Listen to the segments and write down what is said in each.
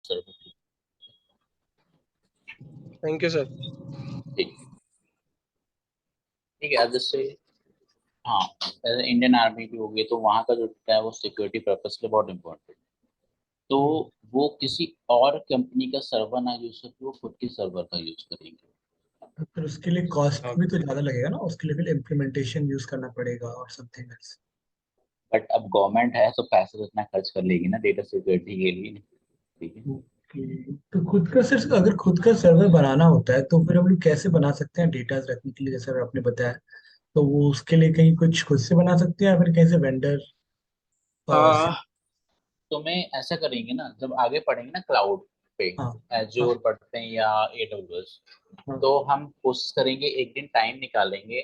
Sir. Thank you sir. ठीक ठीक है। अब जैसे हाँ, इंडियन आर्मी भी होगी तो वहाँ का जो डेटा है वो सिक्योरिटी पर्पस के लिए बहुत इम्पोर्टेंट है। तो वो किसी और कंपनी का सर्वर ना यूज करके वो खुद के सर्वर का यूज करेंगे। फिर उसके लिए कॉस्ट भी तो ओके। ज्यादा लगेगा ना, उसके लिए फिर इम्प्लीमेंटेशन यूज करना पड़ेगा और समथिंग एल्स। बट अब गवर्नमेंट है तो पैसे तो इतना खर्च कर लेगी ना डेटा सिक्योरिटी के लिए। ठीक है। ओके, तो खुद का सिर्फ अगर खुद का सर्वर बनाना होता है तो फिर हम लोग कैसे बना सकते हैं डेटा रखने के लिए, जैसे आपने बताया। तो वो उसके लिए कहीं कुछ खुद से बना सकते हैं या फिर कहीं से वेंडर से। आ, तो मैं ऐसा करेंगे ना, जब आगे पढ़ेंगे ना क्लाउड पे, हाँ हाँ एज्योर पढ़ते हैं या एडब्ल्यूएस, हाँ तो हम कोशिश करेंगे एक दिन टाइम निकालेंगे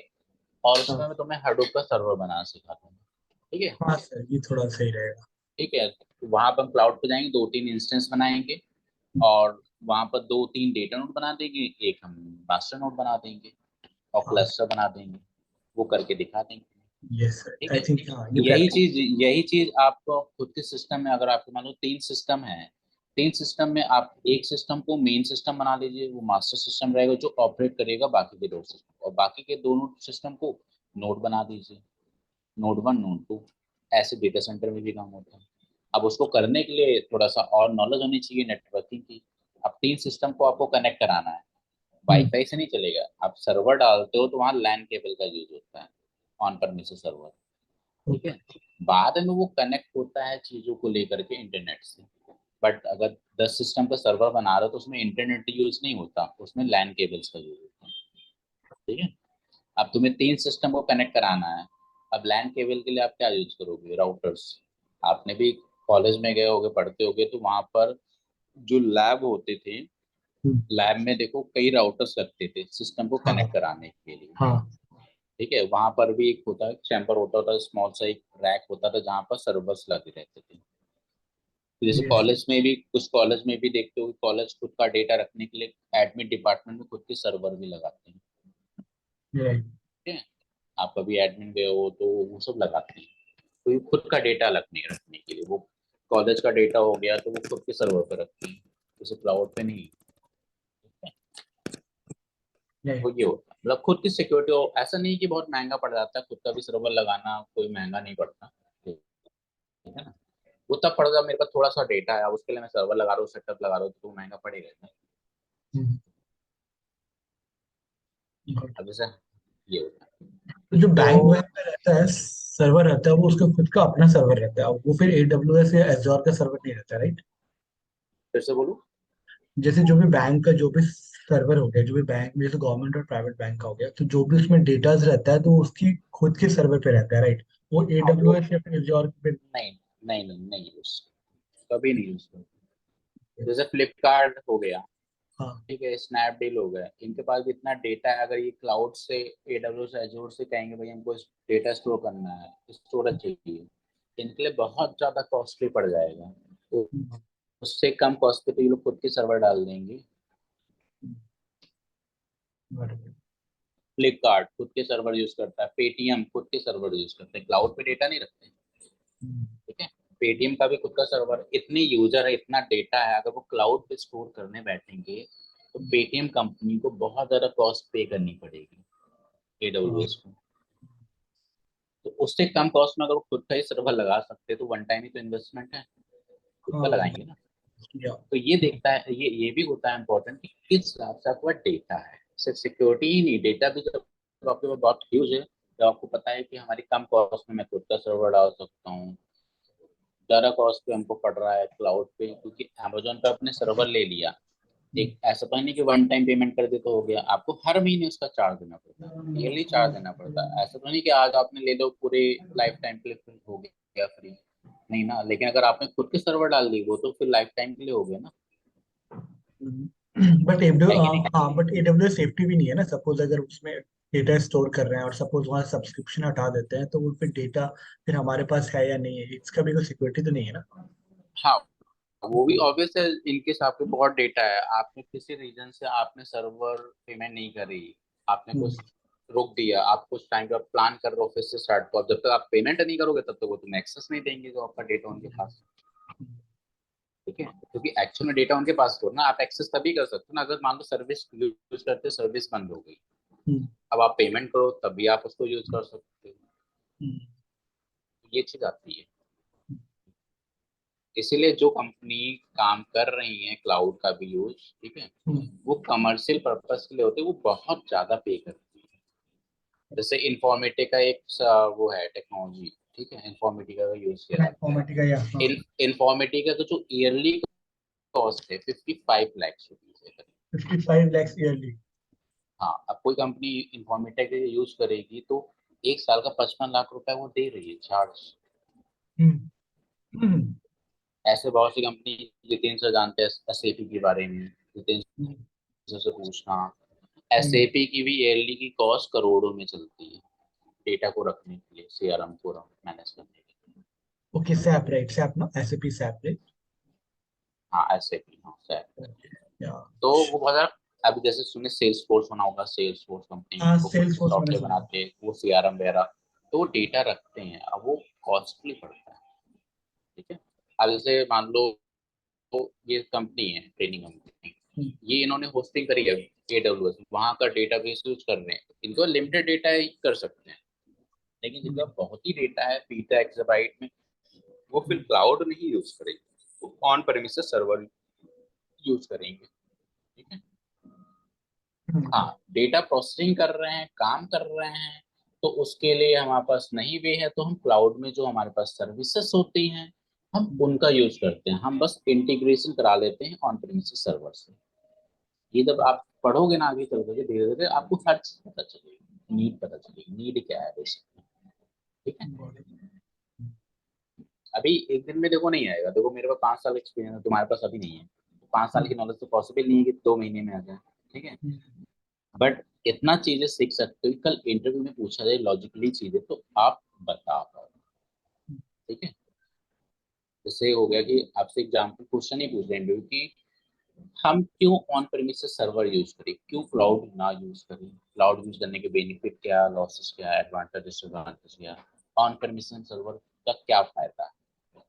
और हाँ उसमें मैं तुम्हें हडूप का सर्वर बनाना सिखा दूंगा। ठीक है। हाँ सर, ये थोड़ा सही रहेगा। ठीक है। वहां पर हम क्लाउड पे जाएंगे, 2-3 इंस्टेंस बनाएंगे और वहां पर 2-3 डेटा नोड बना देंगे, एक हम मास्टर नोड बना देंगे और हाँ क्लस्टर बना देंगे। वो करके दिखा देंगे। यस सर, ठीक आई है। थिंक हाँ ये यही प्रैक्टिस। चीज यही चीज आपको खुद के सिस्टम में, अगर आपके मान लो 3 सिस्टम है, 3 सिस्टम में आप एक सिस्टम को मेन सिस्टम बना लीजिए, वो मास्टर सिस्टम रहेगा जो ऑपरेट करेगा बाकी के 2 सिस्टम, और बाकी के दोनों सिस्टम को नोड बना दीजिए, नोड 1 नोड 2। ऐसे डेटा सेंटर में भी काम होता है। अब उसको करने के लिए थोड़ा सा और नॉलेज होनी चाहिए नेटवर्किंग की। अब 3 सिस्टम को आपको कनेक्ट कराना है, वाईफाई से नहीं चलेगा। आप सर्वर डालते हो तो वहाँ लैन केबल का यूज होता है, ऑन परमिसेस सर्वर। ठीक है। बाद में वो कनेक्ट होता है चीजों को लेकर के इंटरनेट से। बट अगर 10 सिस्टम का सर्वर बना रहे हो तो उसमें इंटरनेट यूज नहीं होता, उसमें लैन केबल्स का यूज होता है। ठीक है। अब तुम्हें 3 सिस्टम को कनेक्ट कराना है। अब लैन केबल के लिए आप क्या यूज करोगे? राउटर्स। आपने भी कॉलेज में गए होगे, पढ़ते होगे, तो वहां पर जो लैब होते थे, लैब में देखो कई राउटर्स लगते थे सिस्टम को हाँ कनेक्ट कराने के लिए। हाँ ठीक है। वहां पर भी एक होता है चैम्बर होता था, स्मॉल सा एक रैक होता था जहाँ पर सर्वर्स लगे रहते थे। तो जैसे यस। कॉलेज में भी, कुछ कॉलेज में भी देखते हो कि कॉलेज खुद का डेटा रखने के लिए एडमिन डिपार्टमेंट में खुद के सर्वर भी लगाते हैं। राइट। ठीक है। आप कभी एडमिन गए हो तो वो सब लगाते हैं। तो ये खुद का डेटा रखने के लिए, वो कॉलेज का डेटा हो गया तो वो खुद के सर्वर पर रखते हैं, जैसे क्लाउड पे नहीं। ठीक है। तो राइट। ये होता है, मतलब खुद की सिक्योरिटी हो। ऐसा नहीं कि बहुत महंगा पड़ जाता है, खुद का भी सर्वर लगाना कोई महंगा नहीं पड़ता। ठीक है ना। वो तब पड़ेगा मेरे पास थोड़ा सा डेटा है, अब उसके लिए मैं सर्वर लगा रहा हूँ, सेटअप लगा रहा हूँ, तो वो महंगा पड़ेगा। अब जैसे ये होता है। तो जो तो बैंक वैंक में रहता है सर्वर रहता है, वो उसका खुद का अपना सर्वर रहता है, वो फिर AWS या एज़्योर का सर्वर नहीं रहता, राइट। फिर से बोलूँ? जैसे जो भी बैंक का जो भी सर्वर हो गया, जो भी बैंक में, जैसे गवर्नमेंट और प्राइवेट बैंक का हो गया, तो जो भी उसमें डेटाज रहता है तो उसकी खुद के सर्वर पे रहता है, राइट। वो हाँ वो AWS या फिर एज़्योर पे। नहीं, नहीं यूज, कभी नहीं यूज करते। जैसे फ्लिपकार्ट हो गया, हाँ ठीक है, स्नैपडील हो गया, इनके पास भी इतना डेटा है। अगर ये क्लाउड से, एडब्ल्यूएस एजोर से कहेंगे भाई हमको डेटा स्टोर करना है, स्टोरेज चाहिए, इनके लिए बहुत ज्यादा कॉस्टली पड़ जाएगा। तो उससे कम कॉस्ट पे तो ये लोग खुद के सर्वर डाल देंगे। बराबर। फ्लिपकार्ट खुद के सर्वर यूज करता है, पेटीएम खुद के सर्वर यूज करते हैं, क्लाउड पे डेटा नहीं रखते। ठीक है। पेटीएम का भी खुद का सर्वर, इतने यूजर है, इतना डेटा है, अगर वो क्लाउड पे स्टोर करने बैठेंगे तो पेटीएम कंपनी को बहुत ज्यादा कॉस्ट पे करनी पड़ेगी हाँ एडब्ल्यूएस को। तो उससे कम कॉस्ट में अगर वो खुद का ही सर्वर लगा सकते हैं तो वन टाइम ही तो इन्वेस्टमेंट है, खुद का हाँ लगाएंगे ना। या तो ये देखता है, ये भी होता है इम्पोर्टेंट कि किस हिसाब से आपका डेटा है। सिर्फ सिक्योरिटी ही नहीं, डेटा भी जब आपके पास बहुत ह्यूज है, जब आपको पता है कि हमारी कम कॉस्ट में मैं खुद का सर्वर डाल सकता हूँ, ज्यादा कॉस्ट पे हमको पड़ रहा है क्लाउड पे, क्योंकि अमेजोन पे अपने सर्वर ले लिया, एक ऐसा तो नहीं कि वन टाइम पेमेंट कर दे तो हो गया, आपको हर महीने उसका चार्ज देना पड़ता है, ईयरली चार्ज देना पड़ता है। ऐसा तो नहीं कि आज आपने ले लो पूरे लाइफ टाइम के लिए फिर हो गया फ्री, नहीं ना। लेकिन अगर आपने खुद के सर्वर डाल दी वो तो फिर लाइफ टाइम के लिए हो गया ना। बट है कि नहीं? हाँ, बट AWS सेफ्टी भी नहीं है ना, सपोज अगर उसमें डेटा स्टोर कर रहे हैं और सपोज वहाँ सब्सक्रिप्शन हटा देते हैं तो वो फिर डेटा फिर हमारे पास है या नहीं है, इसका भी कोई सिक्योरिटी तो नहीं है ना। हाँ, वो भी ऑब्वियस है। इनकेस आपके बहुत डेटा है, आपने किसी रीजन से आपने सर्वर पेमेंट नहीं करी, आपने कुछ हम्म, रोक दिया, आप कुछ टाइम का प्लान कर रहे हो फिर से स्टार्ट, तो जब तक आप पेमेंट नहीं करोगे तब तक वो तुम्हें एक्सेस नहीं देंगे जो आपका डेटा उनके पास है। ठीक है, क्योंकि एक्चुअल में डेटा उनके पास हो ना, आप एक्सेस तभी कर सकते हो ना अगर मान लो सर्विस यूज करते सर्विस बंद हो गई, हम्म, अब आप पेमेंट करो तभी आप उसको यूज कर सकते हो। हम्म, ये चीज आती है। इसीलिए जो कंपनी काम कर रही है क्लाउड का भी यूज, ठीक है, हम्म, वो कमर्शियल पर्पस के लिए होते हैं, वो बहुत ज्यादा पे करती है। जैसे इन्फॉर्मेटिका एक वो है टेक्नोलॉजी, ठीक है, इन्फॉर्मेटिका का यूज किया हाँ, जाता है। इन्फॉर्मेटिका या हाँ। इन्फॉर्मेटिका का जो ईयरली कॉस्ट है 55 लाख रुपीज है। 55 lakhs ईयरली। हाँ, अब कोई कंपनी इन्फॉर्मेटिका यूज करेगी तो एक साल का 55 लाख रुपए वो दे रही है चार्ज। हम्म, हम्म, ऐसे बहुत सी कंपनी, जितेंद्र सर जानते हैं एसएपी के बारे में, जितेंद्र हम्म, सर से पूछना। हम्म। एसएपी की भी ईयरली की कॉस्ट करोड़ों में चलती है, डेटा को रखने के लिए, सीआरएम को मैनेज करने के लिए। ओके, सैप राइट, सैप ना, एसएपी सैप राइट। हाँ एसएपी, हाँ सर। ओके, या। तो वो बहुत सारा, अभी जैसे सुने सेल्स फोर्स होना होगा, सेल्स फोर्स कंपनी हाँ, वो खुद सेल्स से फोर्स मैंने सॉफ्टवेयर सुना है। बनाते हैं, वो सीआरएम वगैरह, तो वो डेटा रखते हैं, अब वो कॉस्टली पड़ता है। ठीक है, अब जैसे मान लो ये कंपनी है, ट्रेनिंग कंपनी, हम्म, ये इन्होंने होस्टिंग करी है एडब्ल्यूएस, वहां का डेटाबेस यूज कर रहे हैं, इनको लिमिटेड डेटा ही कर सकते हैं। लेकिन जिनका हम्म, बहुत ही डेटा है पीटा एक्सबाइट में, वो फिर हम्म, क्लाउड नहीं यूज करेंगे, वो ऑन प्रेमिसेस सर्वर यूज करेंगे। ठीक है, हम्म, हाँ, डेटा प्रोसेसिंग कर रहे हैं, काम कर रहे हैं, तो उसके लिए हमारे पास नहीं भी है तो हम क्लाउड में जो हमारे पास सर्विसेज होती हैं, हम हम्म, उनका यूज करते हैं, हम बस इंटीग्रेशन करा लेते हैं ऑन प्रेमिसेस सर्वर से। ये जब आप पढ़ोगे ना आगे चल करके, धीरे धीरे आपको हर चीज पता चलेगी, नीड पता चलेगी, नीड क्या है बेसिकली। ठीक है, got it। अभी एक दिन में देखो नहीं आएगा, देखो मेरे पास 5 साल एक्सपीरियंस है, तुम्हारे पास अभी नहीं है, 5 साल की हम्म, नॉलेज तो पॉसिबल नहीं है कि 2 महीने में आ जाए। ठीक है, हम्म, बट इतना चीजें सीख सकते हो कि कल इंटरव्यू में पूछा जाए लॉजिकली चीजें तो आप बता पाओ। ठीक है, जैसे हो गया कि आपसे एग्जाम्पल क्वेश्चन ही पूछ रहे हैं कि हम क्यों ऑन प्रेमिसेस सर्वर यूज करें, क्यों क्लाउड ना यूज करें, क्लाउड यूज करने के बेनिफिट क्या, लॉसेस क्या, एडवांटेज डिसएडवांटेज क्या, ऑन प्रेमिसेस सर्वर का क्या फायदा है।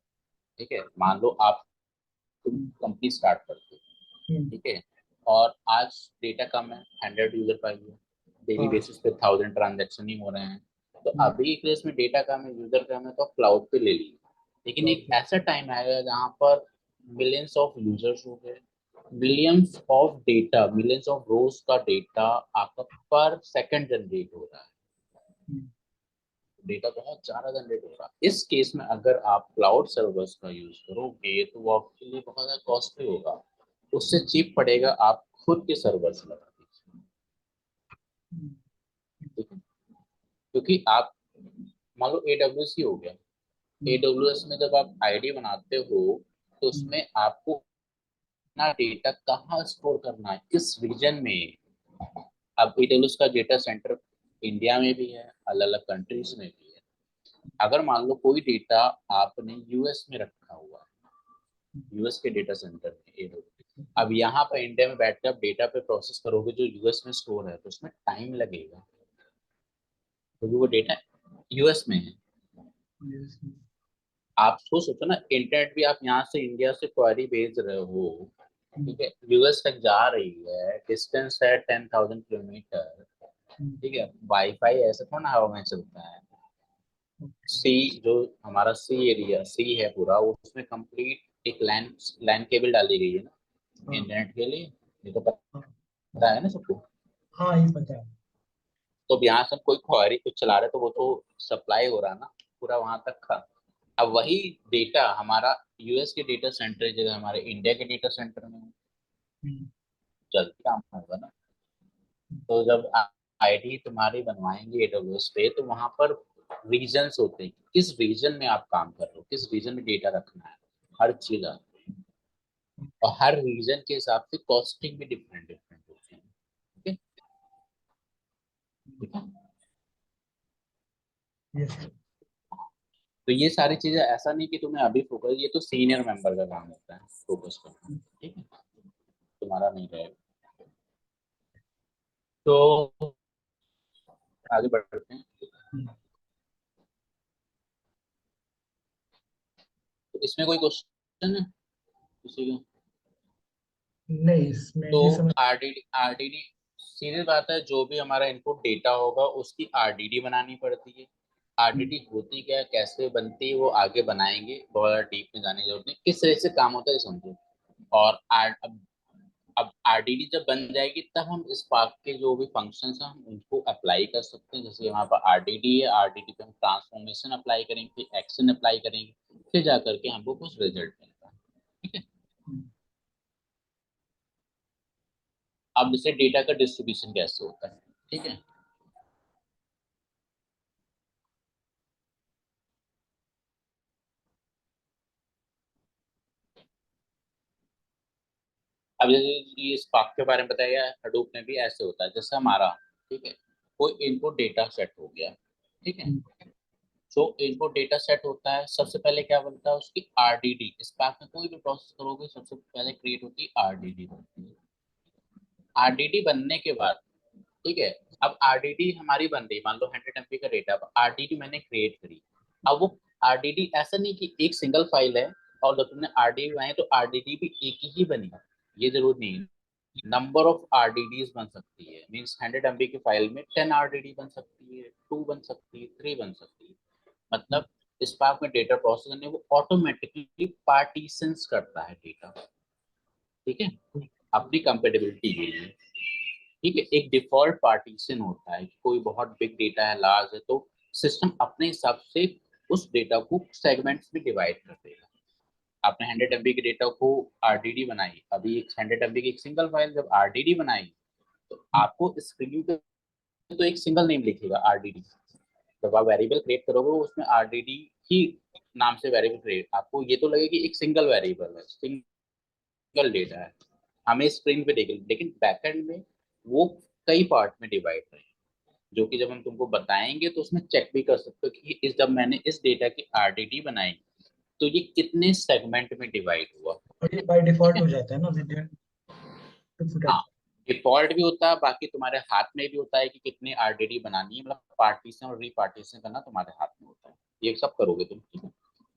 ठीक है, मान लो आप, तुम हम्म, कंपनी स्टार्ट करते हो, हम्म, ठीक है, और आज डेटा कम है, 100 यूजर पाइए, डेली हाँ, बेसिस पे 1000 ट्रांजेक्शन ही हो रहे हैं, तो हम्म, अभी केस में डेटा कम है, यूजर कम है, तो आप क्लाउड पे ले लीजिए। लेकिन cloud एक पे। ऐसा टाइम आएगा जहाँ पर मिलियंस ऑफ यूजर्स हो गए, millions of data, millions of रोज का डेटा आपका पर सेकंड जनरेट हो रहा है, हम्म, डेटा बहुत ज्यादा जनरेट हो रहा है। इस केस में अगर आप क्लाउड सर्वर्स का यूज करोगे तो वो आपके लिए बहुत ज्यादा कॉस्टली होगा, उससे हम्म, चीप पड़ेगा आप खुद के सर्वर्स लगा दीजिए। हम्म, ठीक है, क्योंकि आप मान लो एडब्ल्यूएस ही हो गया, हम्म, एडब्ल्यूएस में जब आप आईडी बनाते हो तो हम्म, उसमें आपको अपना डेटा कहाँ स्टोर करना है, किस रीजन में। अब एडब्ल्यूएस का डेटा सेंटर इंडिया में भी है, अलग अलग कंट्रीज में भी है। अगर मान लो कोई डेटा आपने यूएस में रखा हुआ है, यूएस के डेटा सेंटर में एडब्ल्यूएस, हम्म, अब यहाँ पर इंडिया में बैठ कर आप डेटा पे प्रोसेस करोगे जो यूएस में स्टोर है, तो उसमें टाइम लगेगा, क्योंकि वो डेटा यूएस में है। yes, आप सोचो ना, इंटरनेट भी आप यहाँ से इंडिया से क्वेरी भेज रहे हो, हम्म, ठीक है, यूएस तक जा रही है, डिस्टेंस है 10,000 किलोमीटर। हम्म, ठीक है, वाईफाई ऐसे थोड़ा ना हवा में चलता है। okay, सी, जो हमारा सी एरिया सी है पूरा, उसमें कंप्लीट एक लैन लैन केबल डाली गई है ना हाँ, इंटरनेट के लिए, ये तो हाँ, पता है ना सबको। हाँ, ये पता है। तो अब यहाँ से हम कोई क्वेरी कुछ चला रहे तो वो तो सप्लाई हो रहा ना पूरा वहां तक का। अब वही डेटा हमारा यूएस के डेटा सेंटर की जगह हमारे इंडिया के डेटा सेंटर में है, हम्म, जल्दी काम होगा ना। तो जब आईडी तुम्हारी बनवाएंगे एडब्ल्यूएस पे, तो वहां पर रीजन्स होते हैं, किस रीजन में आप काम कर रहे हो, किस रीजन में डेटा रखना है, हर चीज आती है। और हर रीजन के हिसाब से कॉस्टिंग भी डिफरेंट डिफरेंट होती है। ठीक है, ठीक है। यस। तो ये सारी चीजें ऐसा नहीं कि तुम्हें अभी फोकस, ये तो सीनियर मेंबर का काम होता है फोकस करना। ठीक है, तुम्हारा नहीं रहेगा। तो आगे बढ़ते हैं। तो इसमें कोई क्वेश्चन है? किसी का? नहीं, इसमें तो ये समझ। आरडीडी सीधी बात है, जो भी हमारा इनपुट डेटा होगा उसकी आरडीडी बनानी पड़ती है। आरडीडी होती क्या है, कैसे बनती है, वो आगे बनाएंगे, बहुत ज्यादा डीप में जाने की जरूरत नहीं, किस तरह से काम होता है समझो। और अब आरडीडी जब बन जाएगी तब हम स्पार्क के जो भी फंक्शंस हैं हम उनको अप्लाई कर सकते हैं। जैसे यहाँ पर आरडीडी है, आरडीडी पे हम ट्रांसफॉर्मेशन अप्लाई करेंगे, फिर एक्शन अप्लाई करेंगे, फिर जा करके हमको कुछ रिजल्ट मिलता है। ठीक है। अब जैसे डेटा का डिस्ट्रीब्यूशन कैसे होता है, ठीक है। अब जैसे ये स्पार्क के बारे में बताया, हडूप में भी ऐसे होता है जैसे हमारा, ठीक है, कोई इनपुट डेटा सेट हो गया, ठीक है। जो इनपुट डेटा सेट होता है सबसे पहले क्या बनता है, उसकी आरडीडी, स्पार्क में कोई भी प्रोसेस करोगे सबसे पहले क्रिएट होती है आरडीडी। आरडीडी बनने के बाद, ठीक है, अब आरडीडी हमारी बन रही, मान लो 100 MB का डेटा, आरडीडी मैंने क्रिएट करी। अब वो आरडीडी ऐसा नहीं कि एक सिंगल फाइल है और जब तुमने आरडीडी बनाई तो आरडीडी भी एक ही बनी, ये जरूर नहीं है। नंबर ऑफ आरडीडीज बन सकती है, मीन्स 100 MB की फाइल में 10 आरडीडी बन सकती है, 2 बन सकती है, 3 बन सकती है। मतलब स्पार्क में डेटा प्रोसेस करने वो ऑटोमेटिकली पार्टीशंस करता है डेटा, ठीक है, अपनी कंपेटेबिलिटी के लिए। ठीक है, एक डिफॉल्ट पार्टीशन होता है, कोई बहुत बिग डेटा है, लार्ज है, तो सिस्टम अपने हिसाब से उस डेटा को सेगमेंट्स में डिवाइड कर देगा। आपने 100 MB के डेटा को आरडीडी बनाई, अभी एक 100 MB की एक सिंगल फाइल जब आरडीडी बनाई, तो आपको स्क्रीन पे तो एक सिंगल नेम लिखेगा आरडीडी। जब आप वेरिएबल क्रिएट करोगे उसमें आरडीडी ही नाम से वेरिएबल क्रिएट, आपको ये तो लगे कि एक सिंगल वेरिएबल है, सिंगल डेटा है, हमें स्क्रीन पे देखें, लेकिन बैकएंड में वो कई पार्ट में डिवाइड है, जो कि जब हम तुमको बताएंगे तो उसमें चेक भी कर सकते हो कि इस जब मैंने इस डेटा की आरडीडी बनाई तो ये कितने सेगमेंट में डिवाइड हुआ। और ये बाय ठीक डिफॉल्ट है। हो जाता है ना विद हाँ, फुटेज। डिफॉल्ट भी होता है, बाकी तुम्हारे हाथ में भी होता है कि कितनी आरडीडी बनानी है, मतलब पार्टीशन और रीपार्टीशन करना तुम्हारे हाथ में होता है, ये सब करोगे तुम, ठीक है।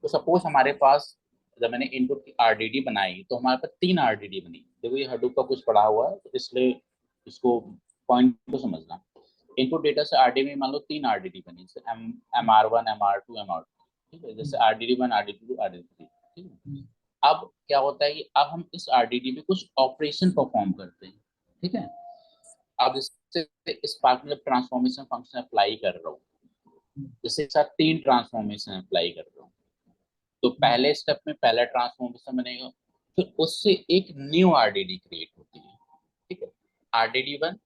तो सपोज हमारे पास, जब मैंने इनपुट की आरडीडी बनाई तो हमारे पास 3 आरडीडी बनी। देखो ये हडूप का कुछ पढ़ा हुआ है तो इसलिए इसको पॉइंट को समझना। इनपुट डेटा से आरडीडी में मान लो 3 आरडीडी बनी, जैसे MR1 MR2 MR2, ठीक है, जैसे आरडीडी 1 आरडीडी 2 आरडीडी 3, ठीक है। अब क्या होता है कि अब हम इस आरडीडी में कुछ ऑपरेशन परफॉर्म करते हैं, ठीक है। अब जैसे स्पार्क में ट्रांसफॉर्मेशन फंक्शन अप्लाई कर रहा हूँ, जैसे एक साथ 3 ट्रांसफॉर्मेशन अप्लाई कर रहा हूँ, तो पहले स्टेप में पहला ट्रांसफॉर्मेशन बनेगा, फिर उससे एक न्यू आरडीडी क्रिएट होती है, ठीक है, आरडीडी 1,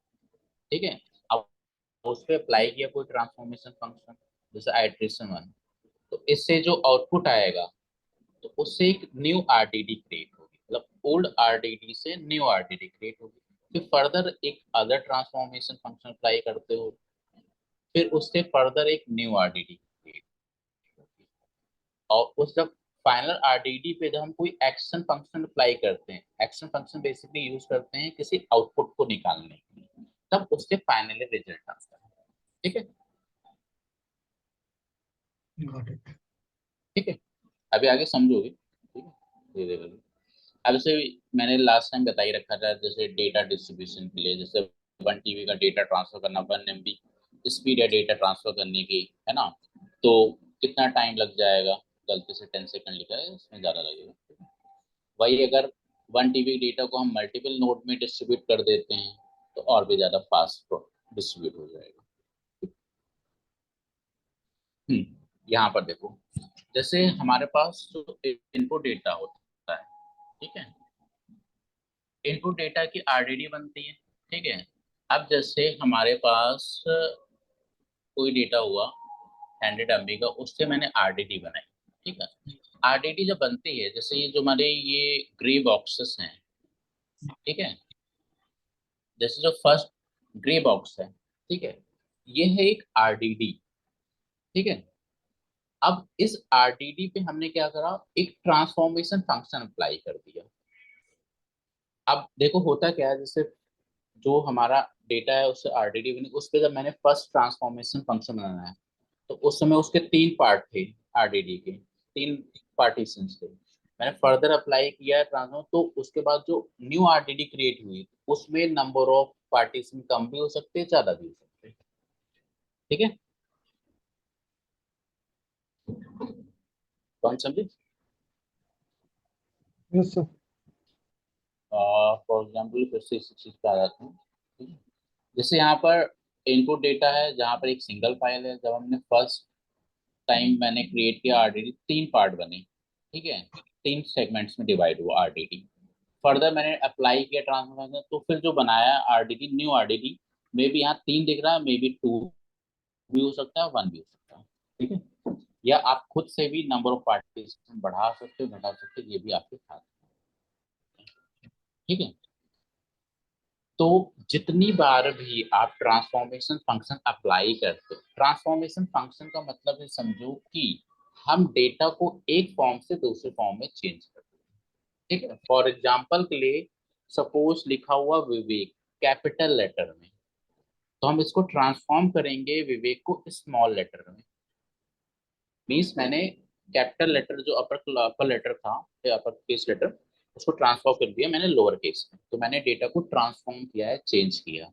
ठीक है। अब उस पर अप्लाई किया कोई ट्रांसफॉर्मेशन फंक्शन, जैसे आइट्रेशन 1, तो इससे जो आउटपुट आएगा तो उससे एक न्यू आरडीडी क्रिएट होगी, मतलब ओल्ड आरडीडी से न्यू आरडीडी क्रिएट होगी। फिर फर्दर एक अदर ट्रांसफॉर्मेशन फंक्शन अप्लाई करते हो, फिर उससे फर्दर एक न्यू आरडीडी क्रिएट होगी। और उस जब फाइनल आरडीडी पे जब हम कोई एक्शन फंक्शन अप्लाई करते हैं, एक्शन फंक्शन बेसिकली यूज करते हैं किसी आउटपुट को निकालने के लिए, तब उससे फाइनली रिजल्ट आता है, ठीक है। Got it. ठीक है, अभी आगे समझोगे, ठीक है, धीरे धीरे। अब जैसे मैंने लास्ट टाइम बता ही रखा था, जैसे डेटा डिस्ट्रीब्यूशन के लिए, जैसे 1 TB का डेटा ट्रांसफर करना, 1 MB स्पीड है डेटा ट्रांसफर करने की, है ना, तो कितना टाइम लग जाएगा, गलती से 10 सेकंड लिखा है, इसमें ज़्यादा लगेगा। वही अगर 1 TB डेटा को हम मल्टीपल नोड में डिस्ट्रीब्यूट कर देते हैं तो और भी ज़्यादा फास्ट डिस्ट्रीब्यूट हो जाएगा। यहाँ पर देखो, जैसे हमारे पास जो इनपुट डेटा होता है, ठीक है, इनपुट डेटा की आरडीडी बनती है, ठीक है। अब जैसे हमारे पास कोई डेटा हुआ 100 MB का, उससे मैंने आरडीडी बनाई, ठीक है। आरडीडी जब बनती है, जैसे ये जो हमारे ये ग्रे बॉक्सेस हैं, ठीक है, जैसे जो फर्स्ट ग्रे बॉक्स है, ठीक है, ये है एक आरडीडी, ठीक है। अब इस आरडीडी पे हमने क्या करा, एक ट्रांसफॉर्मेशन फंक्शन अप्लाई कर दिया। अब देखो होता क्या है, जैसे जो हमारा डेटा है उससे आरडीडी बनी, उस पर जब मैंने फर्स्ट ट्रांसफॉर्मेशन फंक्शन बनाया है तो उस समय उसके 3 पार्ट थे, आरडीडी के 3 पार्टीशंस थे। मैंने फर्दर अप्लाई किया ट्रांसफॉर्म, तो उसके बाद जो न्यू आरडीडी क्रिएट हुई उसमें नंबर ऑफ पार्टीशन कम भी हो सकते हैं, ज्यादा भी हो सकते हैं। ठीक है, कौन समझे? Yes sir. फॉर एग्जाम्पल फिर से इसी चीज पे आ जाते हैं। ठीक है? जैसे यहाँ पर इनपुट डेटा है जहाँ पर एक सिंगल फाइल है। जब हमने फर्स्ट टाइम मैंने क्रिएट किया आरडीडी, 3 पार्ट बने। ठीक है, 3 सेगमेंट्स में डिवाइड हुआ आरडीडी। फर्दर मैंने अप्लाई किया ट्रांसफॉर्मेशन, तो फिर जो बनाया RDD, new RDD, may be यहाँ 3 दिख रहा है, मे बी 2 भी हो सकता है, 1 भी हो सकता है। ठीक है, या आप खुद से भी नंबर ऑफ पार्टीज बढ़ा सकते हो, घटा सकते हो, ये भी आपके हाथ में है। ठीक है, तो जितनी बार भी आप ट्रांसफॉर्मेशन फंक्शन अप्लाई करते हो, ट्रांसफॉर्मेशन फंक्शन का मतलब है, समझो कि हम डेटा को एक फॉर्म से दूसरे फॉर्म में चेंज करते हैं। ठीक है, फॉर एग्जाम्पल के लिए सपोज लिखा हुआ विवेक कैपिटल लेटर में, तो हम इसको ट्रांसफॉर्म करेंगे विवेक को स्मॉल लेटर में। मीन्स मैंने कैपिटल लेटर जो अपर अपर लेटर था, अपर केस लेटर, उसको ट्रांसफॉर्म कर दिया मैंने लोअर केस में, तो मैंने डेटा को ट्रांसफॉर्म किया है, चेंज किया।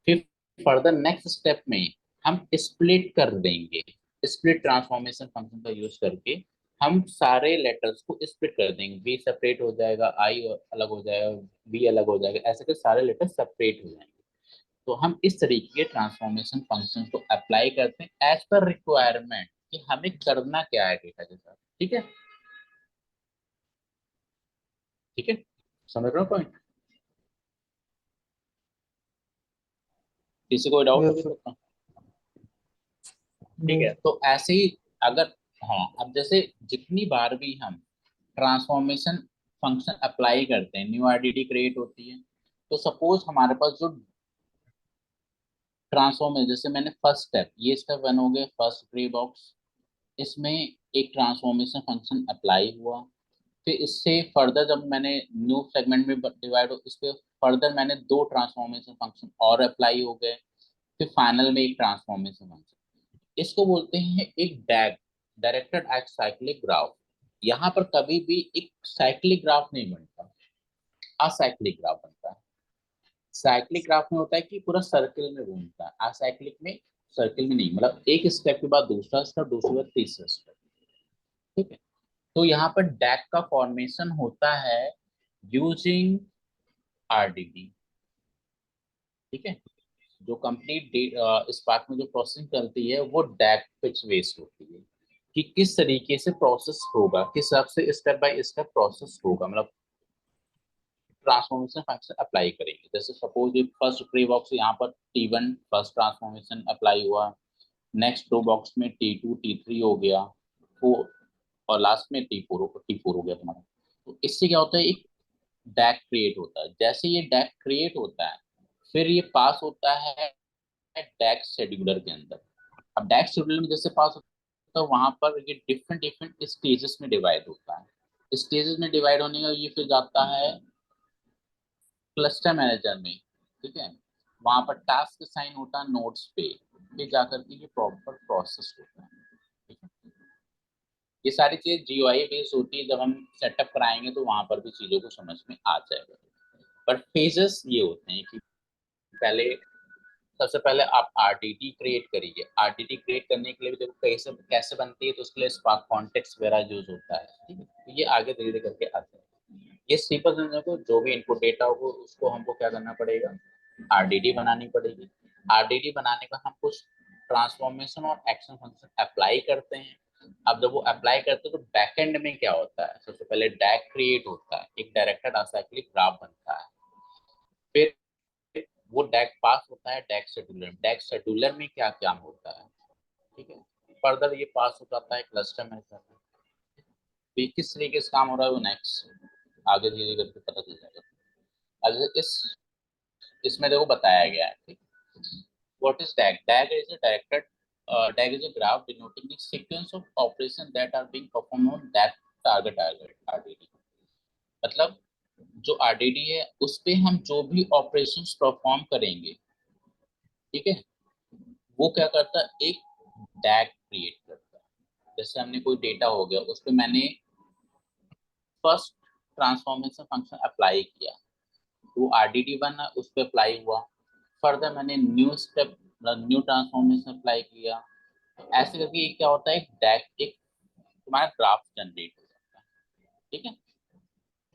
फिर फर्दर नेक्स्ट स्टेप में हम स्प्लिट कर देंगे। स्प्लिट ट्रांसफॉर्मेशन फंक्शन का यूज करके हम सारे लेटर्स को स्प्लिट कर देंगे। बी सेपरेट हो जाएगा, आई अलग हो जाएगा, बी अलग हो जाएगा, ऐसे के सारे लेटर सेपरेट हो जाएंगे। तो हम इस तरीके के ट्रांसफॉर्मेशन फंक्शन को अप्लाई करते हैं एज पर रिक्वायरमेंट कि हमें करना क्या है डेटा के साथ। ठीक है, ठीक है, समझ रहे हो पॉइंट? किसी को डाउट यस अभी सर। तक? ठीक नहीं। है, तो ऐसे ही अगर, हाँ, अब जैसे जितनी बार भी हम ट्रांसफॉर्मेशन फंक्शन अप्लाई करते हैं, न्यू आईडीडी क्रिएट होती है, तो सपोज हमारे पास जो ट्रांसफॉर्म है, जैसे मैंने फर्स्ट स्टेप, ये स्टेप 1 हो गया, फर्स्ट ग्रे बॉक्स, इसमें एक ट्रांसफॉर्मेशन फंक्शन अप्लाई हुआ। फिर इससे फर्दर जब मैंने न्यू सेगमेंट में डिवाइड हो, इस पे फर्दर मैंने 2 ट्रांसफॉर्मेशन फंक्शन और अप्लाई हो गए। फिर फाइनल में एक ट्रांसफॉर्मेशन फंक्शन, इसको बोलते हैं एक डैग, डायरेक्टेड एट साइक्लिक ग्राफ। यहाँ पर कभी भी एक साइक्लिक ग्राफ नहीं बनता, असाइक्लिक ग्राफ बनता है। साइक्लिक ग्राफ में होता है कि पूरा सर्किल में घूमता है, असाइक्लिक में सर्किल में नहीं, मतलब एक स्टेप के बाद दूसरा स्टेप, दूसरे बाद तीसरा स्टेप। ठीक है, तो यहाँ पर डैग का फॉर्मेशन होता है यूजिंग आरडीडी। ठीक है, जो कंपनी स्पार्क में जो प्रोसेसिंग चलती है वो डैग पे बेस्ड होती है कि किस तरीके से प्रोसेस होगा, किस हिसाब से स्टेप बाय स्टेप प्रोसेस होगा, मतलब ट्रांसफॉर्मेशन फंक्शन अप्लाई करेंगे। जैसे सपोज फर्स्ट प्री बॉक्स यहाँ पर T1 फर्स्ट ट्रांसफॉर्मेशन अप्लाई हुआ, नेक्स्ट 2 बॉक्स में T2 T3 हो गया, फोर, और लास्ट में T4 हो गया तुम्हारा। तो इससे क्या होता है, एक डैग क्रिएट होता है। जैसे ये डैग क्रिएट होता है, फिर ये पास होता है डैग शेड्यूलर के अंदर। अब डैग शेड्यूलर में जैसे पास होता है, तो वहां पर ये डिफरेंट डिफरेंट स्टेजेस में डिवाइड होता है। स्टेजेस में डिवाइड होने का ये फिर जाता है क्लस्टर मैनेजर में। ठीक है, वहां पर टास्क साइन होता है नोड्स पे, फिर जाकर के ये प्रॉपर प्रोसेस होता है। ठीक है, ये सारी चीजें जीयूआई बेस्ड होती है। जब हम सेटअप कराएंगे तो वहां पर भी चीजों को समझ में आ जाएगा। बट फेजेस ये होते हैं कि पहले, सबसे पहले आप आरडीटी क्रिएट करिए। आरडीटी क्रिएट करने के लिए भी देखो कैसे कैसे बनती है, तो उसके लिए स्पार्क कॉन्टेक्स्ट वगैरह यूज होता है। ठीक है, तो ये आगे धीरे धीरे करके आते हैं। ये सिंपल समझने को, जो भी इनपुट डेटा होगा उसको हमको क्या करना पड़ेगा, आरडीटी बनानी पड़ेगी। आरडीटी बनाने का हम कुछ ट्रांसफॉर्मेशन और एक्शन फंक्शन अप्लाई करते हैं। अब जब वो अप्लाई करते हैं तो बैकएंड में क्या होता है, सबसे पहले डैग क्रिएट होता है, एक डायरेक्टेड असाइक्लिक ग्राफ बनता है। फिर वो डैग पास होता है डैग शेड्यूलर। डैग शेड्यूलर में क्या काम होता है, ठीक है, फर्दर ये पास हो जाता है क्लस्टर मैनेजर में। तो ये किस तरीके से काम हो रहा है वो नेक्स्ट आगे धीरे धीरे करके पता चल जाएगा। अब इस इसमें देखो बताया गया है। ठीक, what is DAG? DAG is a directed, DAG is a graph denoting the sequence of operation that are being performed on that target RDD. मतलब जो आरडीडी है उस पे हम जो भी ऑपरेशंस परफॉर्म करेंगे, ठीक है, वो क्या करता है, एक डैग क्रिएट करता है। जैसे हमने कोई डेटा हो गया, उस पर मैंने फर्स्ट ट्रांसफॉर्मेशन फंक्शन अप्लाई किया, वो RDD1 है उस पर अप्लाई हुआ। फर्दर मैंने new step new transformation apply किया। ऐसे करके ये क्या होता है, एक डैग, एक तुम्हारा ग्राफ जनरेट हो जाता है। ठीक है,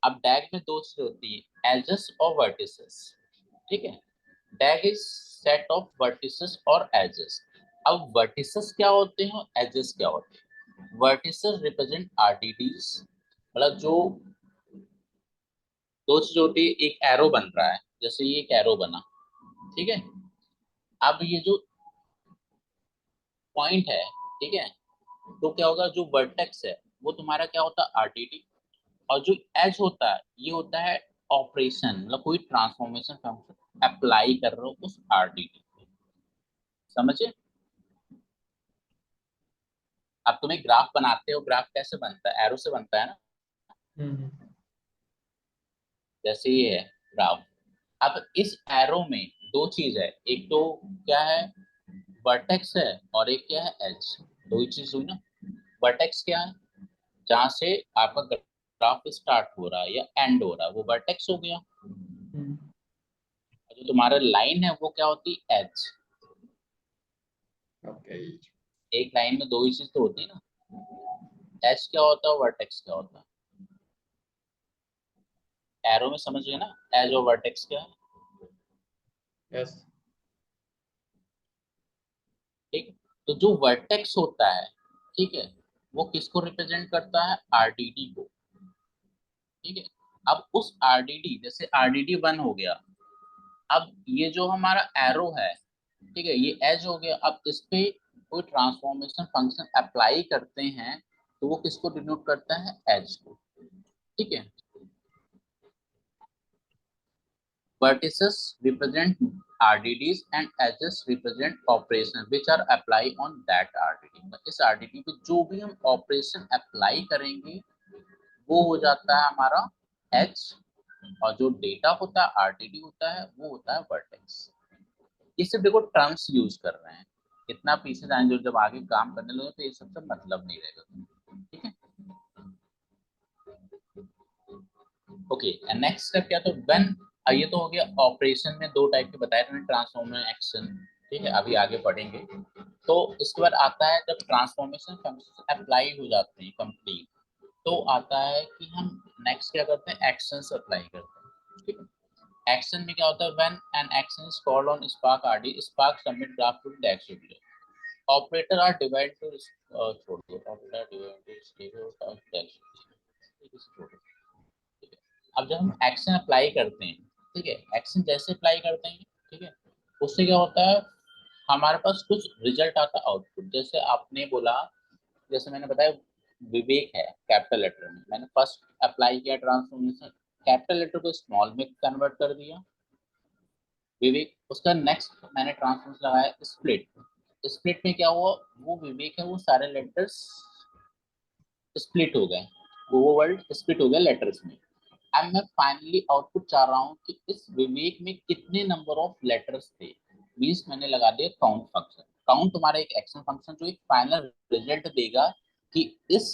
अब डैग में दो चीज होती है, एजेस और वर्टिसेस। ठीक है, डैग इज सेट ऑफ वर्टिसेस और एजेस। अब वर्टिसेस क्या होते हैं और एजेस क्या होते हैं? वर्टिसेस रिप्रेजेंट RDDs, मतलब जो दो चीज होती है, एक एरो बन रहा है, जैसे ये एक एरो बना। ठीक है, अब ये जो पॉइंट है, ठीक है, तो क्या होगा, जो वर्टेक्स है वो तुम्हारा क्या होता है, RDD। और जो एज होता है ये होता है ऑपरेशन, मतलब कोई ट्रांसफॉर्मेशन फंक्शन अप्लाई कर रहे हो उस RDD पे। समझे? अब तुम्हें ग्राफ बनाते हो, ग्राफ कैसे बनता है, एरो से बनता है ना। हम्म जैसे ये है ग्राफ। अब इस एरो में दो चीज है, एक तो क्या है, वर्टेक्स है, और एक क्या है, एज। दो ही चीज हुई ना। वर्टेक्स क्या है, जहां से आपका ग्राफ स्टार्ट हो रहा है या एंड हो रहा है, वो वर्टेक्स हो गया। हम्म जो तुम्हारा लाइन है वो क्या होती है, एज। ओके। एक लाइन में दो ही चीज तो होती है ना, एज क्या होता है, वर्टेक्स क्या होता है। एरो में समझ गए ना, एज और वर्टेक्स क्या है। यस। ठीक, तो जो वर्टेक्स होता है, ठीक है, वो किसको रिप्रेजेंट करता है, RDD को। ठीक है, अब उस RDD, जैसे RDD1 हो गया, अब ये जो हमारा एरो है, ठीक है, ये एज हो गया। अब इस पे कोई ट्रांसफॉर्मेशन फंक्शन अप्लाई करते हैं तो वो किसको डिनोट करता है, एज को। ठीक है, vertices represent RDDs and edges represent operation which are apply on that RDD। इस RDD पे जो भी हम ऑपरेशन अप्लाई करेंगे वो हो जाता है हमारा एज, और जो डेटा होता है, RDD होता है, वो होता है वर्टेक्स। ये सिर्फ देखो टर्म्स यूज कर रहे हैं, इतना पीछे जाएंगे जब आगे काम करने लगे तो ये सबसे मतलब नहीं रहेगा। ठीक है, ओके। नेक्स्ट स्टेप क्या, तो व्हेन, ये तो हो गया ऑपरेशन में दो टाइप के बताए थे, ट्रांसफॉर्मर एक्शन। ठीक है, अभी आगे पढ़ेंगे। तो इसके बाद आता है जब ट्रांसफॉर्मेशन फंक्शन अप्लाई हो जाते हैं कंप्लीट, तो आता है कि हम नेक्स्ट क्या करते हैं, एक्शंस अप्लाई करते हैं। ठीक है, एक्शन में क्या होता है, when an action is called on Spark RD, Spark submit graph to DAG scheduler. Operator are divide to, छोड़ दो, operator divide to scheduler DAG. अब जब हम एक्शन अप्लाई करते हैं, ठीक है, एक्शन जैसे अप्लाई करते हैं, ठीक है, उससे क्या होता है, हमारे पास कुछ रिजल्ट आता है, आउटपुट। जैसे आपने बोला, जैसे मैंने बताया, विवेक है कैपिटल लेटर में, मैंने फर्स्ट अप्लाई किया ट्रांसफॉर्मेशन, कैपिटल लेटर को स्मॉल में कन्वर्ट कर दिया, विवेक। उसका नेक्स्ट मैंने ट्रांसफॉर्मेशन लगाया स्प्लिट। स्प्लिट में क्या हुआ, वो विवेक है, वो सारे लेटर्स स्प्लिट हो गए, वो वर्ड स्प्लिट हो गया लेटर्स में। अब मैं फाइनली आउटपुट चाह रहा हूँ कि इस विवेक में कितने नंबर ऑफ लेटर्स थे, मीन्स मैंने लगा दिया काउंट फंक्शन। काउंट तुम्हारा एक एक्शन फंक्शन जो एक फाइनल रिजल्ट देगा कि इस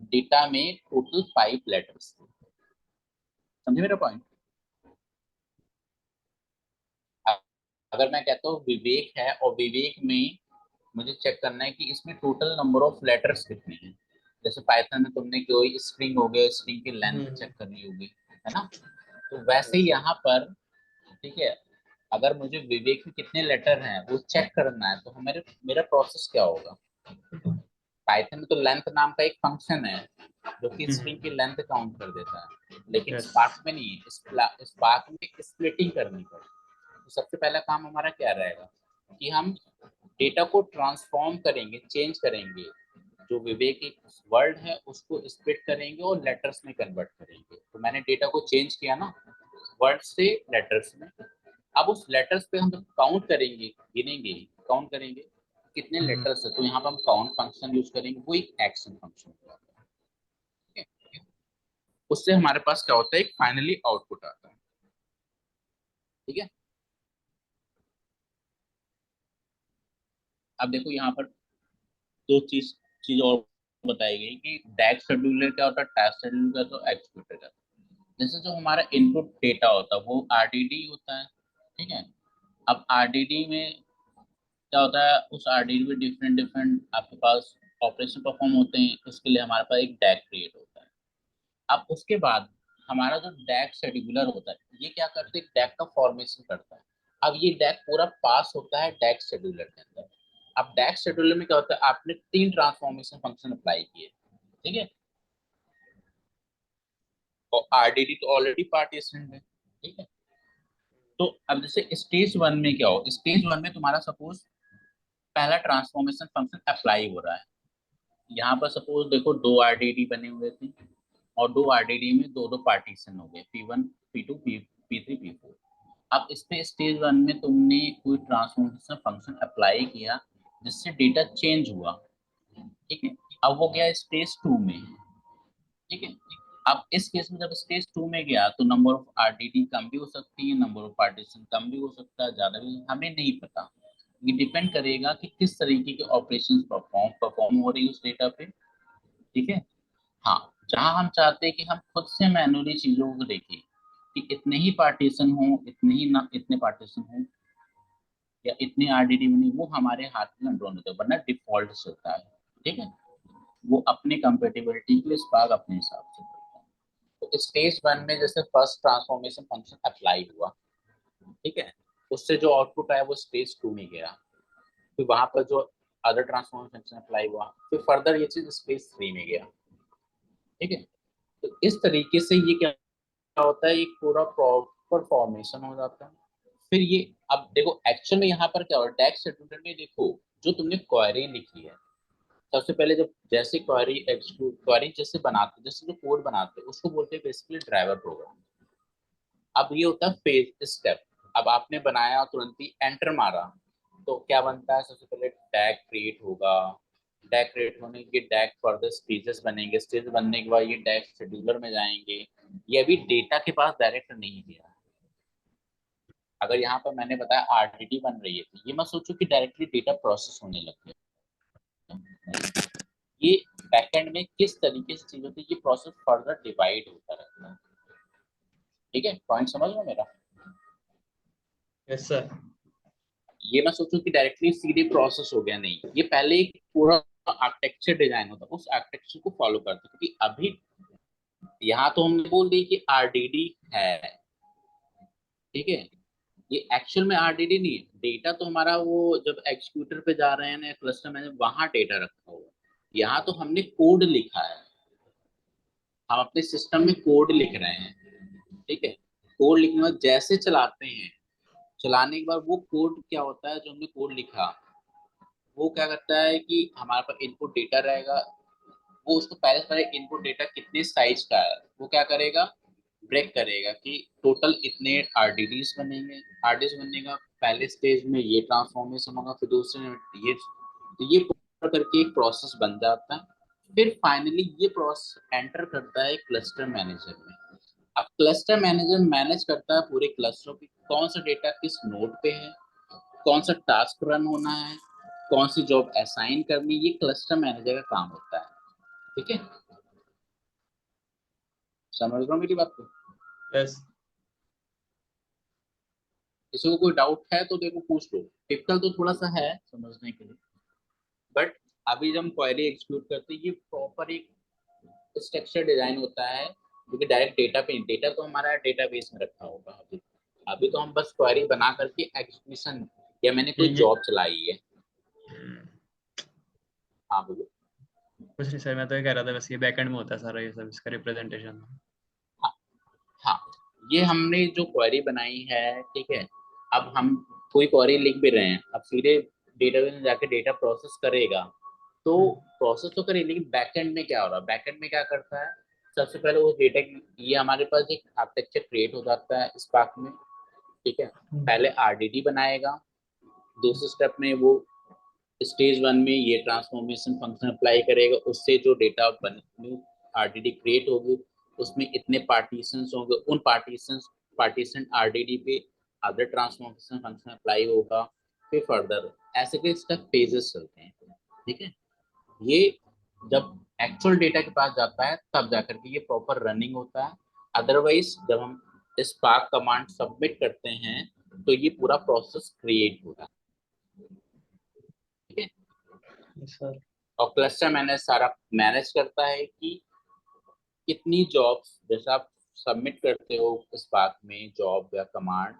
डेटा में टोटल 5 लेटर्स थे। समझे मेरा पॉइंट? अगर मैं कहता हूँ विवेक है और विवेक में मुझे चेक करना है कि इसमें टोटल नंबर ऑफ लेटर्स कितने हैं, जैसे पाइथन में तुमने कोई स्ट्रिंग हो गया, स्ट्रिंग की लेंथ चेक करनी होगी, है ना। तो वैसे ही यहाँ पर, ठीक है, अगर मुझे विवेक में कितने लेटर हैं वो चेक करना है तो हमारे मेरा प्रोसेस क्या होगा। पाइथन में तो लेंथ नाम का एक फंक्शन है जो कि स्ट्रिंग की लेंथ काउंट कर देता है, लेकिन यस। स्पार्क में नहीं है। स्पार्क में स्प्लिटिंग करनी पड़ेगी। तो सबसे पहला काम हमारा क्या रहेगा कि हम डेटा को ट्रांसफॉर्म करेंगे, चेंज करेंगे, जो विवेक एक वर्ड है उसको स्प्लिट करेंगे और लेटर्स में कन्वर्ट करेंगे। तो मैंने डेटा को चेंज किया ना, वर्ड से लेटर्स में। अब उस लेटर्स पे हम जब काउंट करेंगे, गिनेंगे, काउंट करेंगे कितने लेटर्स है, तो यहाँ पर हम काउंट फंक्शन यूज करेंगे, वो एक एक्शन फंक्शन होता है। ठीक है, उससे हमारे पास क्या होता है, एक फाइनली आउटपुट आता है। ठीक है, अब देखो यहाँ पर दो चीज चीज और बताई गई कि डैग शेड्यूलर क्या होता है, टास्क शेड्यूलर क्या होता है, एग्जीक्यूटर का। जैसे जो हमारा इनपुट डेटा होता है वो आरडीडी होता है, ठीक है। अब आरडीडी में क्या होता है, उस आरडीडी में डिफरेंट डिफरेंट आपके पास ऑपरेशन परफॉर्म होते हैं, उसके लिए हमारे पास एक डैग क्रिएट होता है। अब उसके बाद हमारा जो डैग शेड्यूलर होता है, ये क्या करते हैं, डैग का फॉर्मेशन करता है। अब ये डैग पूरा पास होता है डैग शेड्यूलर के अंदर। अब डैग शेड्यूलर में क्या होता है, आपने 3 ट्रांसफॉर्मेशन फंक्शन अप्लाई किए, ठीक है। और आरडीडी तो ऑलरेडी पार्टीशन है, ठीक है। तो अब जैसे स्टेज 1 में क्या हो, स्टेज 1 में तुम्हारा सपोज पहला ट्रांसफॉर्मेशन फंक्शन अप्लाई हो रहा है। यहाँ पर सपोज देखो 2 आरडीडी बने हुए थे, और 2 आरडीडी में दो दो पार्टीशन हो गए, P1 P2 P3 P4। अब इस पे स्टेज 1 में तुमने कोई ट्रांसफॉर्मेशन फंक्शन अप्लाई किया जिससे डेटा चेंज हुआ, ठीक है। अब वो गया स्टेज 2 में, ठीक है। अब इस केस में जब स्टेज 2 में गया तो नंबर ऑफ आरडीडी कम भी हो सकती है, नंबर ऑफ पार्टीशन कम भी हो सकता है, ज्यादा भी, हमें नहीं पता। ये डिपेंड करेगा कि किस तरीके के ऑपरेशंस परफॉर्म हो रही है उस डेटा पे, ठीक है। हाँ, जहां हम चाहते हैं कि हम खुद से मैनुअली चीजों को देखें कि इतने ही पार्टीशन हो, इतने ही ना इतने पार्टीशन हो, या इतने आरडीडी बनी, वो हमारे हाथ में कंट्रोल होता है, वरना डिफॉल्ट से होता है, ठीक है। वो अपने कंपेटेबिलिटी के लिए स्पार्क अपने हिसाब से करता है। तो स्टेज 1 में जैसे फर्स्ट ट्रांसफॉर्मेशन फंक्शन अप्लाई हुआ, ठीक है, उससे जो आउटपुट आया वो स्टेज 2 में गया। फिर वहां पर जो अदर ट्रांसफॉर्मेशन फंक्शन अप्लाई हुआ, फिर फर्दर ये चीज स्टेज 3 में गया, ठीक है। तो इस तरीके से ये क्या होता है, एक पूरा प्रॉपर फॉर्मेशन हो जाता है। फिर ये, अब देखो एक्चुअल में यहाँ पर क्या हो रहा है, डैग शेड्यूलर में देखो जो तुमने क्वेरी लिखी है, सबसे पहले जब जैसे क्वेरी एक्सक्यूट क्वेरी जैसे बनाते, जैसे जो कोड बनाते हैं उसको बोलते हैं बेसिकली ड्राइवर प्रोग्राम। अब ये होता है फेज स्टेप। अब आपने बनाया तुरंत ही एंटर मारा, तो क्या बनता है, सबसे पहले टैग क्रिएट होगा। टैग क्रिएट होने के टैग फर्दर स्टेजेस बनेंगे, स्टेज बनने के बाद ये टैग शेड्यूलर में जाएंगे। ये अभी डेटा के पास डायरेक्ट नहीं गया। अगर यहाँ पर मैंने बताया आरडीडी बन रही है, तो ये मत सोचो कि डायरेक्टली डेटा प्रोसेस होने लग गया। ये बैकएंड में किस तरीके से चीजों की ये प्रोसेस फर्दर डिवाइड होता रहता है, ठीक है। पॉइंट समझ लो मेरा। Yes sir. ये मत सोचो कि डायरेक्टली सीधे प्रोसेस हो गया, नहीं, ये पहले एक पूरा आर्किटेक्चर डिजाइन होता है, उस आर्किटेक्चर को फॉलो करते, क्योंकि अभी यहाँ तो हमने बोल दी कि आरडीडी है, ठीक है। ये एक्चुअल में आरडीडी नहीं है, डेटा तो हमारा वो जब एक्जीक्यूटर पे जा रहे हैं ना क्लस्टर में, वहां डेटा रखा हुआ है। यहाँ तो हमने कोड लिखा है, हम अपने सिस्टम में कोड लिख रहे हैं, ठीक है। कोड लिखने के बाद जैसे चलाते हैं, चलाने के बाद वो कोड क्या होता है, जो हमने कोड लिखा वो क्या करता है कि हमारे पास इनपुट डेटा रहेगा, वो उसको पहले से पहले इनपुट डेटा कितने साइज का है वो क्या करेगा, ब्रेक करेगा कि टोटल इतने आरडीडीज बनेंगे। आरडीडीज बनने का पहले स्टेज में ये ट्रांसफॉर्मेशन होगा, फिर दूसरे में ये, तो ये पूरा करके एक प्रोसेस बन जाता है। फिर फाइनली ये प्रोसेस एंटर करता है क्लस्टर मैनेजर में। अब क्लस्टर मैनेजर मैनेज करता है पूरे क्लस्टर की कौन सा डेटा किस नोड पे है, कौन सा टास्क रन होना है, कौन सी जॉब असाइन करनी, ये क्लस्टर मैनेजर का काम होता है, ठीक है। समझ रहे हो मेरी बात को। यस। किसी को कोई डाउट है तो देखो पूछ लो, टिपिकल तो थोड़ा सा है समझने के लिए, बट अभी जब हम क्वेरी एग्जीक्यूट करते हैं ये प्रॉपर एक स्ट्रक्चर डिजाइन होता है, क्योंकि डायरेक्ट डेटा पे, डेटा तो हमारा डेटाबेस में रखा होगा। अभी अभी तो हम बस क्वेरी बना करके एग्जीक्यूशन, या मैंने कोई ये जॉब चलाई है। हाँ बोलो। कुछ नहीं सर, मैं तो ये कह रहा था बस ये बैकएंड में होता है सारा ये सब, इसका रिप्रेजेंटेशन। हाँ, हाँ, ये हमने जो क्वेरी बनाई है, ठीक है। अब हम कोई क्वेरी लिख भी रहे हैं, अब सीधे डेटाबेस में जाके डेटा प्रोसेस करेगा, तो प्रोसेस तो करेगा, लेकिन बैकएंड में क्या हो रहा है, बैकएंड में क्या करता है, सबसे पहले वो डेटा, ये हमारे पास एक आर्किटेक्चर क्रिएट हो जाता है स्पार्क में, ठीक है। पहले आरडीडी बनाएगा, दूसरे स्टेप में वो स्टेज 1 में ये ट्रांसफॉर्मेशन फंक्शन अप्लाई करेगा, उससे जो डेटा बन न्यू आरडीडी क्रिएट होगी उसमें इतने पार्टीशंस होंगे, उन पार्टीशन आरडीडी पे अदर ट्रांसफॉर्मेशन फंक्शन अप्लाई होगा। फिर फर्दर ऐसे के इसका फेजेस चलते हैं, ठीक है। ये जब एक्चुअल डेटा के पास जाता है तब जाकर के ये प्रॉपर रनिंग होता है। अदरवाइज जब हम स्पार्क कमांड सबमिट करते हैं तो ये पूरा प्रोसेस क्रिएट होता है। ठीक है। सर। और क्लस्टर मैनेज सारा मैनेज करता है कि कितनी जॉब्स जैसे आप सबमिट करते हो स्पार्क में जॉब या कमांड,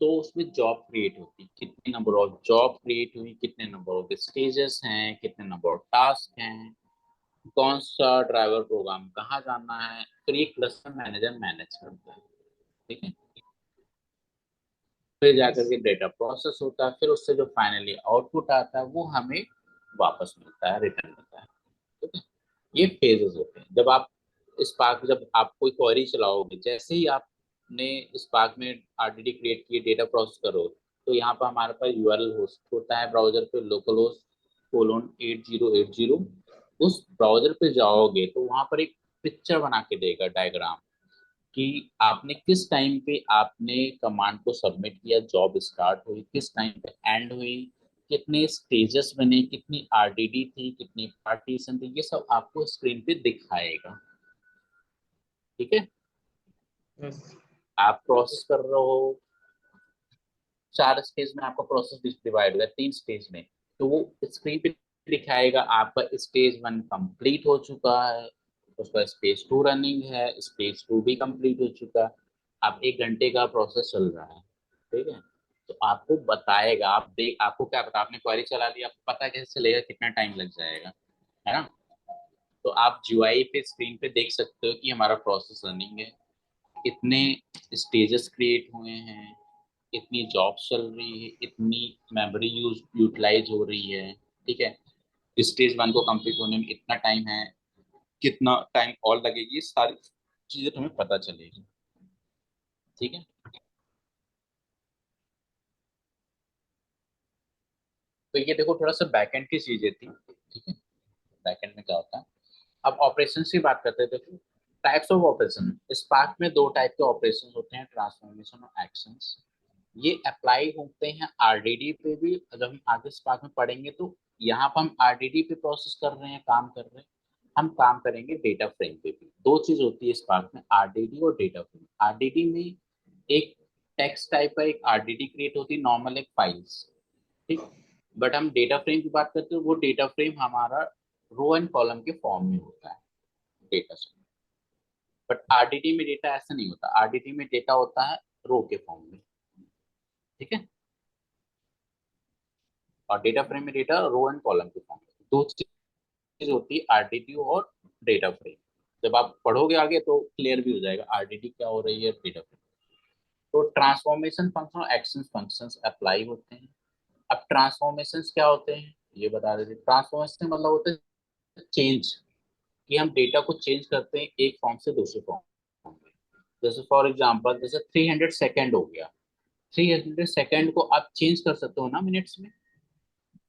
तो उसमें जॉब क्रिएट होती है, कितने नंबर ऑफ जॉब क्रिएट हुई, कितने नंबर ऑफ स्टेजेस हैं, कितने नंबर ऑफ टास्क हैं, कौन सा ड्राइवर प्रोग्राम कहाँ जाना है, फिर ये क्लस्टर मैनेजर मैनेज करता है। ठीक है। फिर जाकर के डेटा प्रोसेस होता है, फिर उससे जो फाइनली आउटपुट आता है वो हमें वापस मिलता है, रिटर्न होता है। ठीक है। ये फेजेस होते हैं। जब आप स्पार्क, जब आप कोई क्वेरी चलाओगे, जैसे ही आपने स्पार्क में आरडीडी क्रिएट किए, डेटा प्रोसेस करो, तो यहाँ पर हमारे पास यूआरएल होस्ट होता है ब्राउजर पे, लोकल होस्ट :8080। उस ब्राउजर पे जाओगे तो वहां पर एक पिक्चर बना के देगा, डायग्राम, कि आपने किस टाइम पे आपने कमांड को सबमिट किया, जॉब स्टार्ट हुई, किस टाइम पे एंड हुई, कितने स्टेजेस बने, कितनी आरडीडी थी, कितनी पार्टीशन थी, ये सब आपको स्क्रीन पे दिखाएगा। ठीक है। यस। आप प्रोसेस कर रहे हो, 4 स्टेज में आपका प्रोसेस डिवाइड होगा, 3 स्टेज में, तो वो स्क्रीन पे दिखाएगा आपका स्टेज 1 कंप्लीट हो चुका है, उसका स्टेज 2 रनिंग है, स्टेज 2 भी कंप्लीट हो चुका है, अब 1 घंटे का प्रोसेस चल रहा है। ठीक है। तो आपको बताएगा, आप देख, आपको क्या पता, आपने क्वेरी चला दी, आपको पता कैसे चलेगा कितना टाइम लग जाएगा, है ना। तो आप जीयूआई पे स्क्रीन पे देख सकते हो कि हमारा प्रोसेस रनिंग है, इतने स्टेजेस क्रिएट हुए हैं, इतनी जॉब्स चल रही है, इतनी मेमोरी यूटिलाइज हो रही है। ठीक है। स्टेज 1 को कंप्लीट होने में इतना टाइम है, कितना टाइम और लगेगी, ये सारी चीजें तुम्हें पता चलेगी। ठीक है। तो ये देखो थोड़ा सा बैकएंड की चीजें थी। ठीक है। बैकएंड में क्या होता है, अब ऑपरेशन की बात करते हैं। देखो टाइप्स ऑफ ऑपरेशन, स्पार्क में 2 टाइप के ऑपरेशन होते हैं, ट्रांसफॉर्मेशन और एक्शंस। ये अप्लाई होते हैं आरडीडी पे भी, जब हम आगे स्पार्क में पढ़ेंगे तो यहाँ पर हम आरडीडी पे प्रोसेस कर रहे हैं, काम कर रहे हैं, हम काम करेंगे डेटा फ्रेम पे भी। 2 चीज होती है स्पार्क में, आरडीडी और डेटा फ्रेम। आरडीडी में एक टेक्स्ट टाइप का एक आरडीडी क्रिएट होती है, नॉर्मल एक फाइल्स। ठीक। बट हम डेटा फ्रेम की बात करते हैं, वो डेटा फ्रेम हमारा रो एंड कॉलम के फॉर्म में होता है, डेटा से। बट आरडीडी में डेटा ऐसा नहीं होता, आरडीडी में डेटा होता है रो के फॉर्म में। ठीक है। और डेटा फ्रेम में डेटा रो एंड कॉलम के फॉर्म में, 2 चीज होती है आरडीडी और डेटा फ्रेम। जब आप पढ़ोगे आगे तो क्लियर भी हो जाएगा आरडीडी क्या हो रही है, डेटा फ्रेम। तो ट्रांसफॉर्मेशन फंक्शन और एक्शन फंक्शंस अप्लाई होते हैं। अब ट्रांसफॉर्मेशंस क्या होते हैं ये बता देते हैं। ट्रांसफॉर्मेशन मतलब होता है चेंज, कि हम डेटा को चेंज करते हैं एक फॉर्म से दूसरे फॉर्म में। जैसे फॉर एग्जांपल, जैसे 300 सेकेंड हो गया, 300 सेकेंड को आप चेंज कर सकते हो ना मिनट्स में,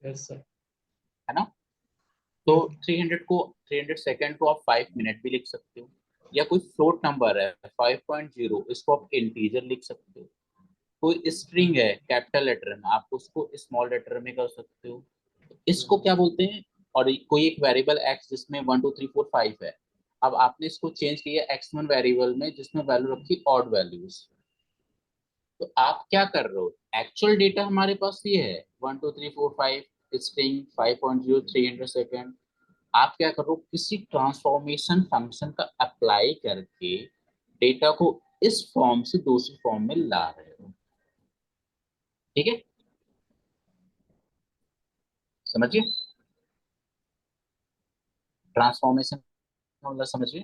यस सर। है ना। तो 300 सेकेंड को आप 5 मिनट भी लिख सकते हो, या कोई फ्लोट नंबर है 5.0, इसको आप इंटीजर लिख सकते हो। कोई स्ट्रिंग है कैपिटल लेटर में, आप उसको स्मॉल लेटर में कर सकते हो, इसको क्या बोलते हैं। और कोई एक वेरिएबल एक्स जिसमें 1 2 3 4 5 है, अब आपने इसको चेंज किया x1 वेरिएबल में जिसमें वैल्यू रखी ऑड वैल्यूज, तो आप क्या कर रहे हो, एक्चुअल डेटा हमारे पास ये है 1 2 3 4 5 स्ट्रिंग 5.0 300 सेकेंड। आप क्या कर रहे हो, किसी ट्रांसफॉर्मेशन फंक्शन का अप्लाई करके डेटा को इस फॉर्म से दूसरी फॉर्म में ला रहे हो। ठीक है। समझिए ट्रांसफॉर्मेशन मतलब, समझिए।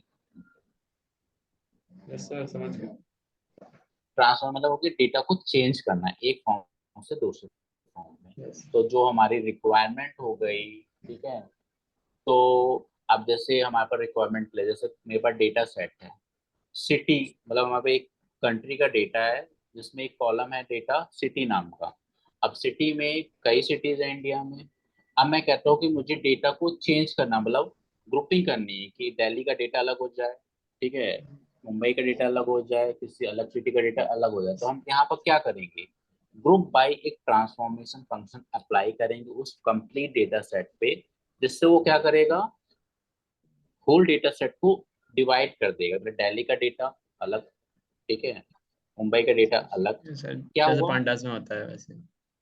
यस सर, समझ गया। ट्रांसफॉर्म मतलब हो कि डेटा को चेंज करना है एक फॉर्म से दूसरे फॉर्म में। यस। तो जो हमारी रिक्वायरमेंट हो गई, ठीक है। तो अब जैसे हमारे पास रिक्वायरमेंट ले, जैसे मेरे पास डेटा सेट है सिटी, मतलब हमारे पे एक कंट्री का डेटा है जिसमें एक कॉलम है डेटा सिटी नाम का। अब सिटी में कई सिटीज है इंडिया में। अब मैं कहता हूँ कि मुझे डेटा को चेंज करना, मतलब ग्रुपिंग करनी है कि दिल्ली का डेटा अलग हो जाए, ठीक है, मुंबई का डेटा अलग हो जाए, किसी अलग सिटी का डेटा अलग हो जाए। तो हम यहाँ पर क्या करेंगे, ग्रुप बाय एक ट्रांसफॉर्मेशन फंक्शन अप्लाई करेंगे उस कंप्लीट डेटा सेट पे, जिससे वो क्या करेगा, होल डेटा सेट को डिवाइड कर देगा। मतलब दिल्ली का डेटा अलग, ठीक है, मुंबई का डेटा अलग। सर क्या जैसे हुआ, पांडास में होता है वैसे।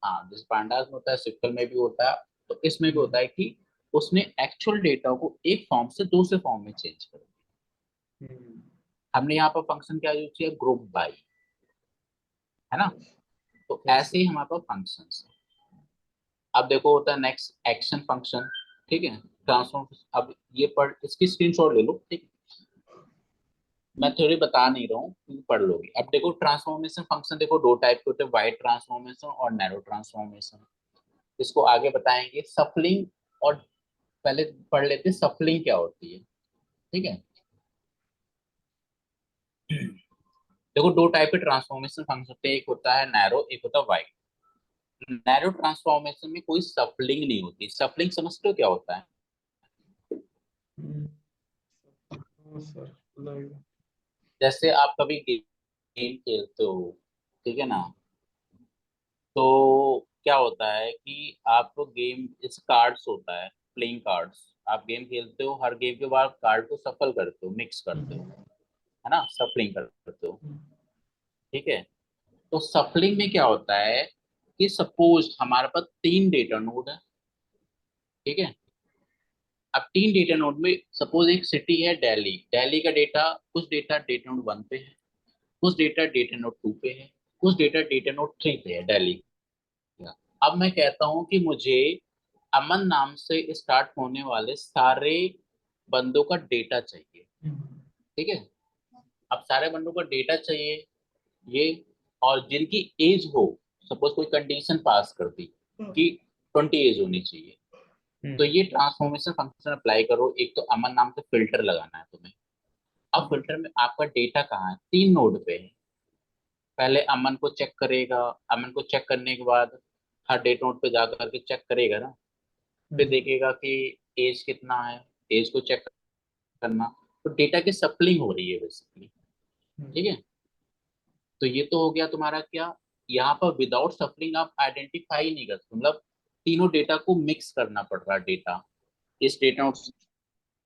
हाँ जैसे पांडास में होता है, सिक्कल में भी होता है, तो इसमें भी हम्म, होता है कि उसने एक्चुअल डेटा को एक फॉर्म से दूसरे फॉर्म में चेंज कर दिया। हम्म, हमने यहाँ पर फंक्शन क्या यूज किया, ग्रुप बाय, है ना। तो yes, ऐसे ही हमारे पास फंक्शन है। अब देखो होता है नेक्स्ट एक्शन फंक्शन, ठीक है, ट्रांसफॉर्म। अब ये पढ़, इसकी स्क्रीनशॉट ले लो, ठीक है, मैं थोड़ी बता नहीं रहा हूँ, तुम पढ़ लोगे। अब देखो ट्रांसफॉर्मेशन फंक्शन, देखो दो टाइप के होते हैं, वाइड ट्रांसफॉर्मेशन और नैरो ट्रांसफॉर्मेशन। इसको आगे बताएंगे। सफलिंग, और पहले पढ़ लेते हैं सफलिंग क्या होती है, ठीक है। देखो दो टाइप के ट्रांसफॉर्मेशन फंक्शन होते हैं, एक होता है नैरो, एक होता है वाइड। नैरो ट्रांसफॉर्मेशन में कोई सफलिंग नहीं होती। सफलिंग समझते हो क्या होता है? हम्म, हाँ सर, मतलब जैसे आप कभी गेम खेलते हो, ठीक है ना, तो क्या होता है कि आप गेम, इस कार्ड्स होता है, प्लेइंग कार्ड्स, आप गेम खेलते हो, हर गेम के बाद कार्ड को सफल करते हो, मिक्स करते हो, हम्म, है ना, सफलिंग करते हो, हम्म, ठीक है। तो सफलिंग में क्या होता है कि सपोज हमारे पास तीन डेटा नोड है, ठीक है। अब तीन डेटा नोड में सपोज एक सिटी है दिल्ली, दिल्ली का डेटा, कुछ डेटा डेटा नोड 1 पे है, कुछ डेटा डेटा नोड 2 पे है, कुछ डेटा डेटा नोड 3 पे है दिल्ली का। अब मैं कहता हूं कि मुझे अमन नाम से स्टार्ट होने वाले सारे बंदों का डेटा चाहिए, हम्म, ठीक है। अब सारे बंदों का डेटा चाहिए ये, और जिनकी एज हो, सपोज कोई कंडीशन पास कर दी कि 20 एज होनी चाहिए, तो हम्म, ये ट्रांसफॉर्मेशन फंक्शन अप्लाई करो। एक तो अमन नाम से फिल्टर लगाना है तुम्हें। अब फिल्टर में आपका डेटा कहाँ है, तीन नोड पे है। पहले अमन को चेक करेगा, अमन को चेक करने के बाद हर डेट नोड पे जा करके चेक करेगा ना, फिर हम्म, देखेगा कि एज कितना है, एज को चेक करना। तो डेटा की सप्लिंग हो रही है बेसिकली, ठीक है। तो ये तो हो गया तुम्हारा क्या, यहाँ पर विदाउट सप्लिंग आप आइडेंटिफाई नहीं कर सकते। मतलब तीनों डेटा को मिक्स करना पड़ रहा है डेटा, इस डेटा नोट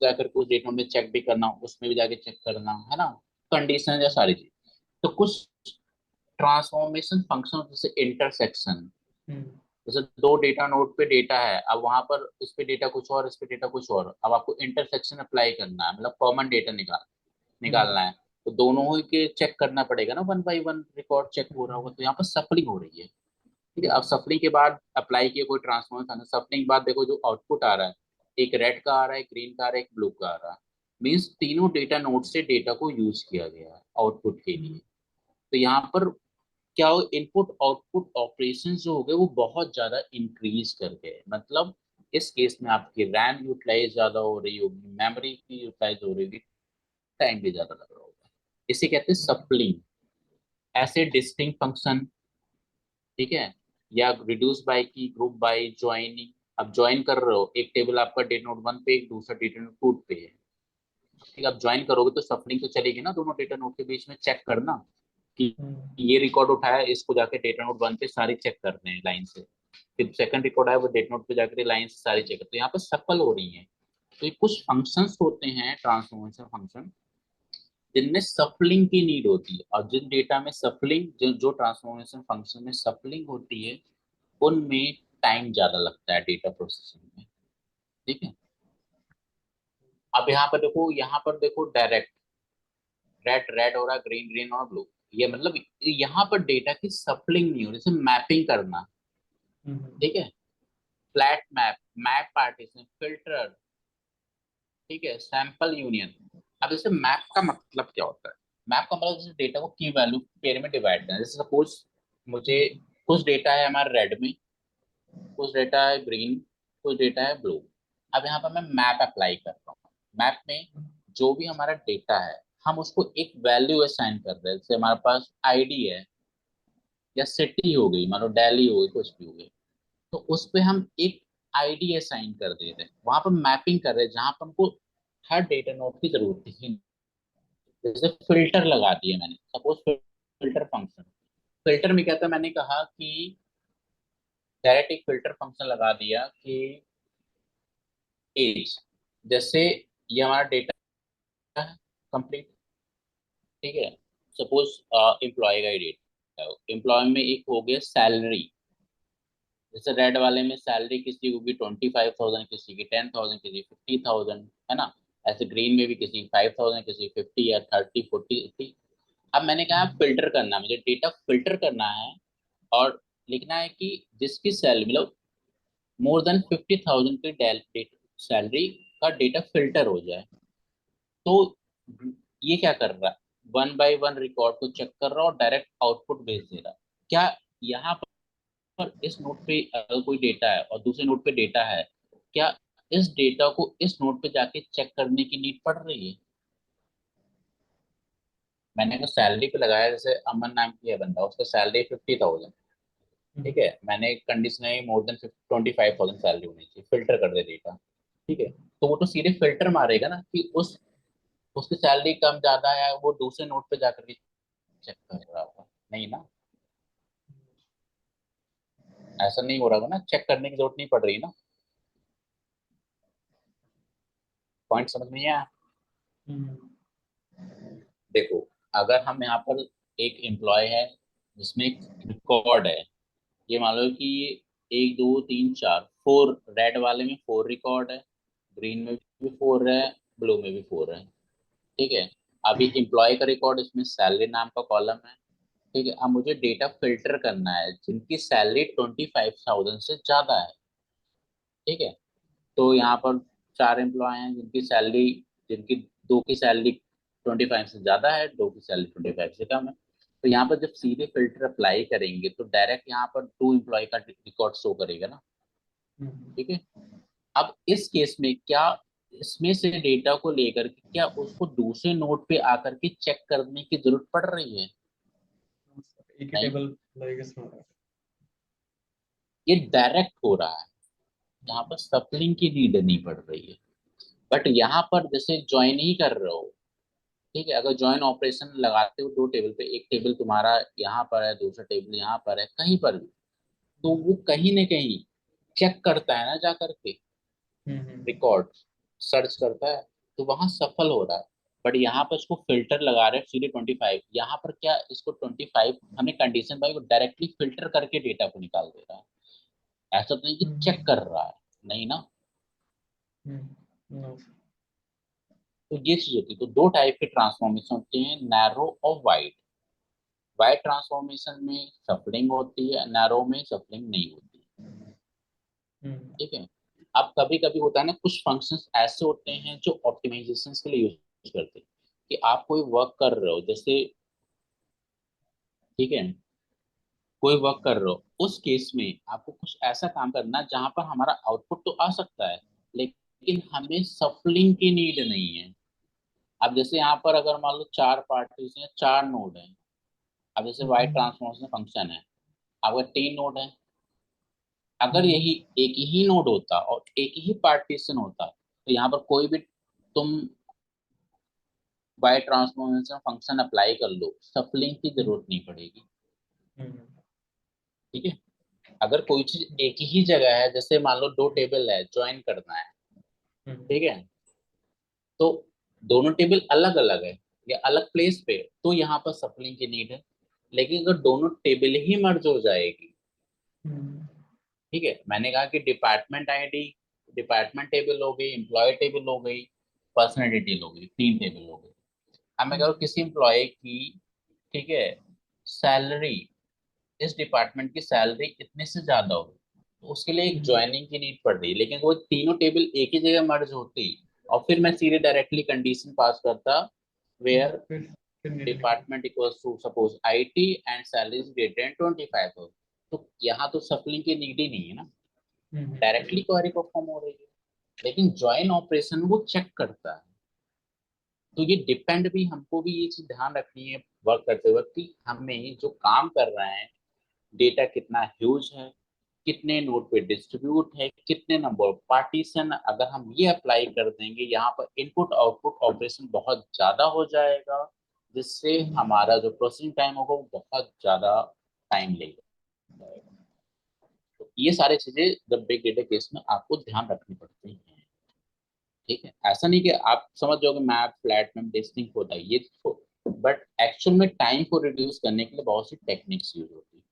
जाकर के उस डेटा नोट में चेक भी करना, उसमें भी जाके चेक करना, है ना, कंडीशन या सारी चीज। तो कुछ ट्रांसफॉर्मेशन फंक्शन जैसे इंटरसेक्शन, हम्म, जैसे दो डेटा नोड पे डेटा है, अब वहां पर इस पे डेटा कुछ और, इस पे डेटा कुछ और, अब आपको इंटरसेक्शन अप्लाई करना है, मतलब कॉमन डेटा हम्म, निकालना है। तो दोनों ही के चेक करना पड़ेगा ना, one by one record check हो रहा होगा, तो यहाँ पर सफलिंग हो रही है, ठीक है। अब सफलिंग के बाद अप्लाई किया कोई ट्रांसफॉर्मेशन, सफलिंग के बाद देखो जो आउटपुट आ रहा है, एक रेड का आ रहा है, एक ग्रीन का आ रहा है, एक ब्लू का आ रहा है। मीन्स तीनों डेटा नोड से डेटा को यूज किया गया है आउटपुट के लिए। तो यहाँ पर क्या हो, इनपुट आउटपुट ऑपरेशन जो हो गए वो बहुत ज्यादा इंक्रीज कर गए। मतलब इस केस में आपकी रैम यूटिलाइज ज्यादा हो रही होगी, मेमोरी की यूटिलाइज हो रही होगी, टाइम भी ज्यादा लग रहा होगा। इसे कहते हैं सप्लिंग। ऐसे डिस्टिंग फंक्शन, ठीक है, या रिड्यूस बाय की, ग्रुप बाय, ज्वाइनिंग। अब ज्वाइन कर रहे हो, एक टेबल आपका डेटा नोड 1 पे, एक दूसरा डेटा नोड 2 पे है, ठीक है। अब ज्वाइन करोगे तो सफलिंग तो चलेगी ना दोनों डेटा नोड के बीच में, चेक करना कि ये रिकॉर्ड उठाया, इसको जाके डेटा नोट 1 पे सारी चेक करते हैं लाइन से, फिर सेकंड रिकॉर्ड आया वो डेटा नोट पे जाकर लाइन से सारी चेक करते हैं। यहाँ पर सफल हो रही है। तो ये कुछ फंक्शंस होते हैं ट्रांसफॉर्मेशन फंक्शन, जिनमें सफलिंग की नीड होती है, और जिन डेटा में सफलिंग, जो ट्रांसफॉर्मेशन फंक्शन में सफलिंग होती है, उनमें टाइम ज्यादा लगता है डेटा प्रोसेसिंग में, ठीक है। अब यहाँ पर देखो डायरेक्ट रेड रेड हो रहा है, ग्रीन ग्रीन और ब्लू, ये मतलब यहाँ पर डेटा की सप्लिंग नहीं हो रही, जैसे मैपिंग करना, ठीक है, flat map, map partition, filter, ठीक है, सैंपल यूनियन। अब जैसे मैप का मतलब क्या होता है, मैप का मतलब जैसे डेटा को की वैल्यू पेयर में डिवाइड करना है। जैसे सपोज मुझे कुछ डेटा है हमारे रेड में, कुछ डेटा है ग्रीन, कुछ डेटा है ब्लू। अब यहाँ पर मैं मैप अप्लाई कर रहा हूँ। मैप में जो भी हमारा डेटा है, हम उसको एक वैल्यू असाइन कर रहे हैं। जैसे हमारे पास आईडी है, या सिटी हो गई, मान लो दिल्ली हो गई, कुछ भी हो गई, तो उस पे हम एक आईडी असाइन कर दे रहे हैं, वहां पर मैपिंग कर रहे हैं जहां पर हमको हर डेटा नोड की जरूरत थी। जैसे फिल्टर लगा दिया मैंने, सपोज फिल्टर फंक्शन, फिल्टर में क्या था, मैंने कहा कि डायरेक्ट एक फिल्टर फंक्शन लगा दिया कि एज, जैसे ये हमारा डेटा है कंप्लीट। ठीक है, सपोज एम्प्लॉय का ही डेटा है। एम्प्लॉय में एक हो गया सैलरी, जैसे रेड वाले में सैलरी किसी को भी 25,000, किसी की 10,000, किसी 50,000, है ना। ऐसे ग्रीन में भी किसी 5,000, किसी 50 या 30, 40, 80। अब मैंने कहा फिल्टर करना है, मुझे डेटा फिल्टर करना है और लिखना है कि जिसकी सैलरी मतलब मोर देन 50,000 की सैलरी का डेटा फिल्टर हो जाए। तो ये क्या कर रहा है, वन बाय वन रिकॉर्ड को चेक कर रहा है और डायरेक्ट आउटपुट भेज दे रहा है। क्या यहाँ पर इस नोट पे अगर कोई डेटा है और दूसरे नोट पे डेटा है, क्या इस डेटा को इस नोट पे जाके चेक करने की नीड पड़ रही है? मैंने अगर सैलरी पे लगाया, जैसे अमन नाम की है बंदा, उसका सैलरी 50,000। ठीक है, मैंने कंडीशन है मोर देन 25,000 सैलरी होनी चाहिए, फिल्टर कर दे डेटा। ठीक है, तो वो तो सीधे फिल्टर मारेगा ना कि उसकी सैलरी कम ज्यादा है, वो दूसरे नोट पे जाकर के चेक कर रहा होगा, नहीं ना। ऐसा नहीं हो रहा होगा ना, चेक करने की जरूरत नहीं पड़ रही ना। पॉइंट समझ में आया? देखो, अगर हम यहाँ पर एक एम्प्लॉय है जिसमें एक रिकॉर्ड है, ये मान लो कि ये 1, 2, 3, 4, 4, रेड वाले में 4 रिकॉर्ड है, ग्रीन में भी 4 है, ब्लू में भी 4 है। ठीक है, अभी एम्प्लॉय का रिकॉर्ड, इसमें सैलरी नाम का कॉलम है। ठीक है, अब मुझे डेटा फिल्टर करना है जिनकी सैलरी 25,000 से ज्यादा है। ठीक है, तो यहाँ पर 4 एम्प्लॉय हैं जिनकी दो की सैलरी 25 से ज्यादा है, दो की सैलरी 25 से कम है। तो यहाँ पर जब सीधे फिल्टर अप्लाई करेंगे तो डायरेक्ट यहाँ पर 2 एम्प्लॉय का रिकॉर्ड शो करेगा ना। ठीक है, अब इस केस में क्या इसमें से डेटा को लेकर के क्या उसको दूसरे नोड पे आकर के चेक करने की जरूरत पड़ रही है? एक ही नहीं, टेबल लाएगा इसमें। ये डायरेक्ट हो रहा है, यहाँ पर सप्लिंग की नीड नहीं पड़ रही है। बट यहाँ पर जैसे ज्वाइन ही कर रहे हो, ठीक है, अगर ज्वाइन ऑपरेशन लगाते हो 2 टेबल पे, एक टेबल तुम्हारा यहाँ पर है, दूसरा टेबल यहाँ पर है, कहीं पर भी, तो वो कहीं ना कहीं चेक करता है ना जा करके, रिकॉर्ड सर्च करता है, तो वहां सफल हो रहा है। बट यहाँ पर इसको फिल्टर लगा रहे हैं सीधे 25, यहाँ पर क्या इसको 25 हमें कंडीशन बाई वो डायरेक्टली फिल्टर करके डेटा को निकाल दे रहा है, ऐसा तो नहीं कि चेक कर रहा है, नहीं ना। तो ये चीज होती है, तो 2 टाइप के ट्रांसफॉर्मेशन होते हैं, नैरो और वाइड। वाइड ट्रांसफॉर्मेशन में सफलिंग होती है, नैरो में सफलिंग नहीं होती। ठीक है, अब कभी कभी होता है ना, कुछ फंक्शंस ऐसे होते हैं जो ऑप्टिमाइजेशन के लिए यूज करते हैं, कि आप कोई वर्क कर रहे हो जैसे, ठीक है, कोई वर्क कर रहे हो, उस केस में आपको कुछ ऐसा काम करना जहां पर हमारा आउटपुट तो आ सकता है, लेकिन हमें सफलिंग की नीड नहीं है। अब जैसे यहाँ पर अगर मान लो 4 पार्टीज हैं, 4 नोड हैं। अब जैसे वाइड ट्रांसफॉर्मेशन फंक्शन है, अगर 3 नोड है, अगर यही एक ही नोड होता और एक ही पार्टीशन होता, तो यहाँ पर कोई भी तुम बाय ट्रांसफॉर्मेशन फंक्शन अप्लाई कर लो, सफलिंग की जरूरत नहीं पड़ेगी। ठीक है, अगर कोई चीज एक ही जगह है, जैसे मान लो 2 टेबल है, ज्वाइन करना है, ठीक है, तो दोनों टेबल अलग अलग है या अलग प्लेस पे, तो यहाँ पर सफलिंग की नीड है। लेकिन अगर दोनों टेबल ही मर्ज हो जाएगी, ठीक है, मैंने कहा कि डिपार्टमेंट आईडी, डिपार्टमेंट टेबल हो गई, एम्प्लॉय टेबल हो गई, पर्सनल डिटेल हो गई, 3 टेबल हो गई। अब मैं कह रहा हूँ किसी एम्प्लॉय की, ठीक है, सैलरी, इस डिपार्टमेंट की सैलरी इतने से ज्यादा हो, तो उसके लिए एक ज्वाइनिंग की नीड पड़ रही है। लेकिन वो तीनों टेबल एक ही जगह मर्ज होती और फिर मैं सीधे डायरेक्टली कंडीशन पास करता, वेयर फिर नीड नहीं पड़ी। Department equals to suppose IT and salary is greater than 25, तो यहाँ तो सप्लिंग की नीड ही नहीं है ना, डायरेक्टली क्वेरी परफॉर्म हो रही है। लेकिन ज्वाइन ऑपरेशन वो चेक करता है। तो ये डिपेंड भी, हमको भी ये चीज ध्यान रखनी है वर्क करते वक्त कि हमें जो काम कर रहे हैं, डेटा कितना ह्यूज है, कितने नोड पे डिस्ट्रीब्यूट है, कितने नंबर ऑफ पार्टीशन, अगर हम ये अप्लाई कर देंगे यहाँ पर इनपुट आउटपुट ऑपरेशन बहुत ज्यादा हो जाएगा, जिससे हमारा जो प्रोसेसिंग टाइम होगा वो बहुत ज्यादा टाइम लेगा। तो ये सारी चीजें जब बिग डेटा केस में आपको ध्यान रखनी पड़ती हैं। ठीक है, ऐसा नहीं कि आप समझ जाओगे मैप फ्लैट में डिस्टिंग होता है ये, बट एक्चुअल में टाइम को रिड्यूस करने के लिए बहुत सी टेक्निक्स यूज होती है।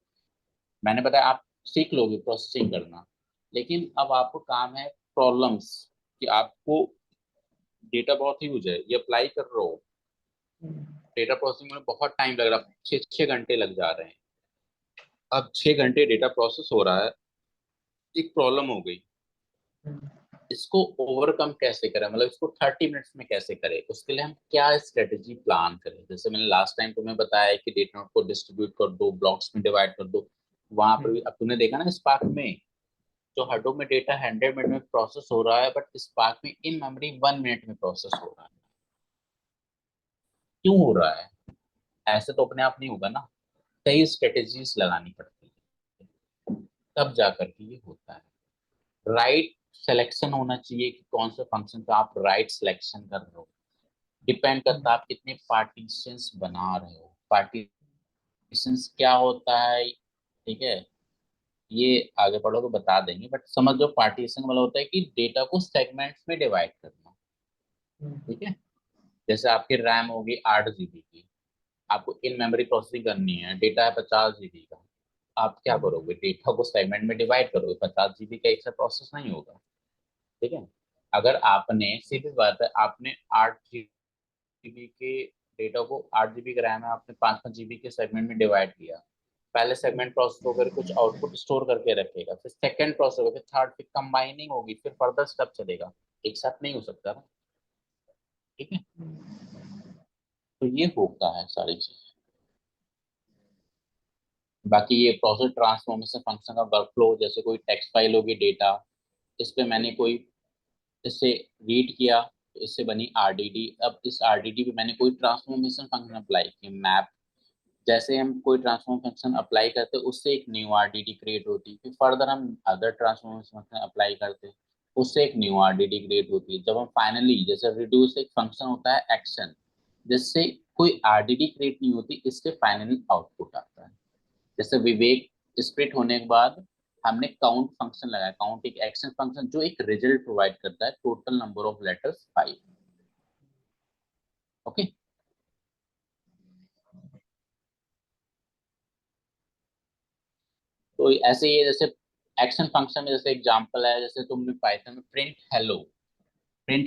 मैंने बताया आप सीख लोगे प्रोसेसिंग करना, लेकिन अब आपको काम है प्रॉब्लम्स, कि आपको डेटा बहुत यूज है, ये अप्लाई कर रहे हो, डेटा प्रोसेसिंग में बहुत टाइम लग रहा है, 6 घंटे लग जा रहे हैं। अब 6 घंटे डेटा प्रोसेस हो रहा है, एक प्रॉब्लम हो गई, इसको ओवरकम कैसे करें, मतलब इसको 30 मिनट्स में कैसे करें, उसके लिए हम क्या स्ट्रेटेजी प्लान करें। जैसे मैंने लास्ट टाइम तुम्हें बताया कि डेटा नोट को डिस्ट्रीब्यूट कर दो, ब्लॉक्स में डिवाइड कर दो, वहां पर भी अब तुमने देखा ना स्पार्क में, जो हडूप में डेटा 100 मिनट में प्रोसेस हो रहा है, बट स्पार्क में इन मेमोरी 1 मिनट में प्रोसेस हो रहा है। क्यों हो रहा है? ऐसे तो अपने आप नहीं होगा ना, कई स्ट्रेटेजीज लगानी पड़ती है, तब जाकर के ये होता है। राइट सिलेक्शन होना चाहिए कि कौन से फंक्शन पे आप राइट सिलेक्शन कर रहे हो, डिपेंड करता है आप कितने पार्टीशंस बना रहे हो। पार्टीशंस क्या होता है, ठीक है, ये आगे पढ़ो तो बता देंगे, बट समझ लो पार्टीशन वाला होता है कि डेटा को सेगमेंट्स में डिवाइड करना। ठीक है, जैसे आपकी रैम होगी 8 GB की, आपको इन मेमोरी प्रोसेसिंग करनी है, डेटा है 50 GB का, आप क्या करोगे, डेटा को सेगमेंट में डिवाइड करोगे, 50 GB का एक साथ प्रोसेस नहीं होगा। ठीक है, अगर आपने सीधी बात है, आपने 8 GB के डेटा को, 8 GB का रैम है, आपने 5-5 GB के सेगमेंट में डिवाइड किया, पहले सेगमेंट प्रोसेस होकर कुछ आउटपुट स्टोर करके रखेगा, फिर सेकंड प्रोसेस होगा, फिर थर्ड, फिर कंबाइनिंग होगी, फिर फर्दर स्टेप चलेगा, एक साथ नहीं हो सकता ना। ठीक है, तो ये होता है सारी चीज। बाकी ये प्रोसेस ट्रांसफॉर्मेशन फंक्शन का वर्कफ्लो, जैसे कोई टेक्स्ट फाइल होगी डेटा, इस पे मैंने कोई, इससे रीड किया तो इससे बनी आरडीडी, अब इस आरडीडी पे मैंने कोई ट्रांसफॉर्मेशन फंक्शन अप्लाई किया, मैप, जैसे हम कोई ट्रांसफॉर्म फंक्शन अप्लाई करते हैं उससे एक न्यू आरडीडी क्रिएट होती है, फिर फर्दर हम अदर ट्रांसफॉर्मेशन फंक्शन अप्लाई करते हैं, उससे एक न्यू आरडीडी क्रिएट होती है। जब हम फाइनली, जैसे रिड्यूस एक फंक्शन होता है एक्शन, जिससे कोई आरडीडी क्रिएट नहीं होती, इससे फाइनली आउटपुट आता है। जैसे विवेक स्प्लिट होने के बाद हमने काउंट फंक्शन लगाया, काउंट एक एक्शन फंक्शन जो एक रिजल्ट प्रोवाइड करता है, total number of letters 5। Okay, तो ऐसे ही जैसे एक्शन फंक्शन में जैसे एग्जांपल है, जैसे तुमने पाइथन में प्रिंट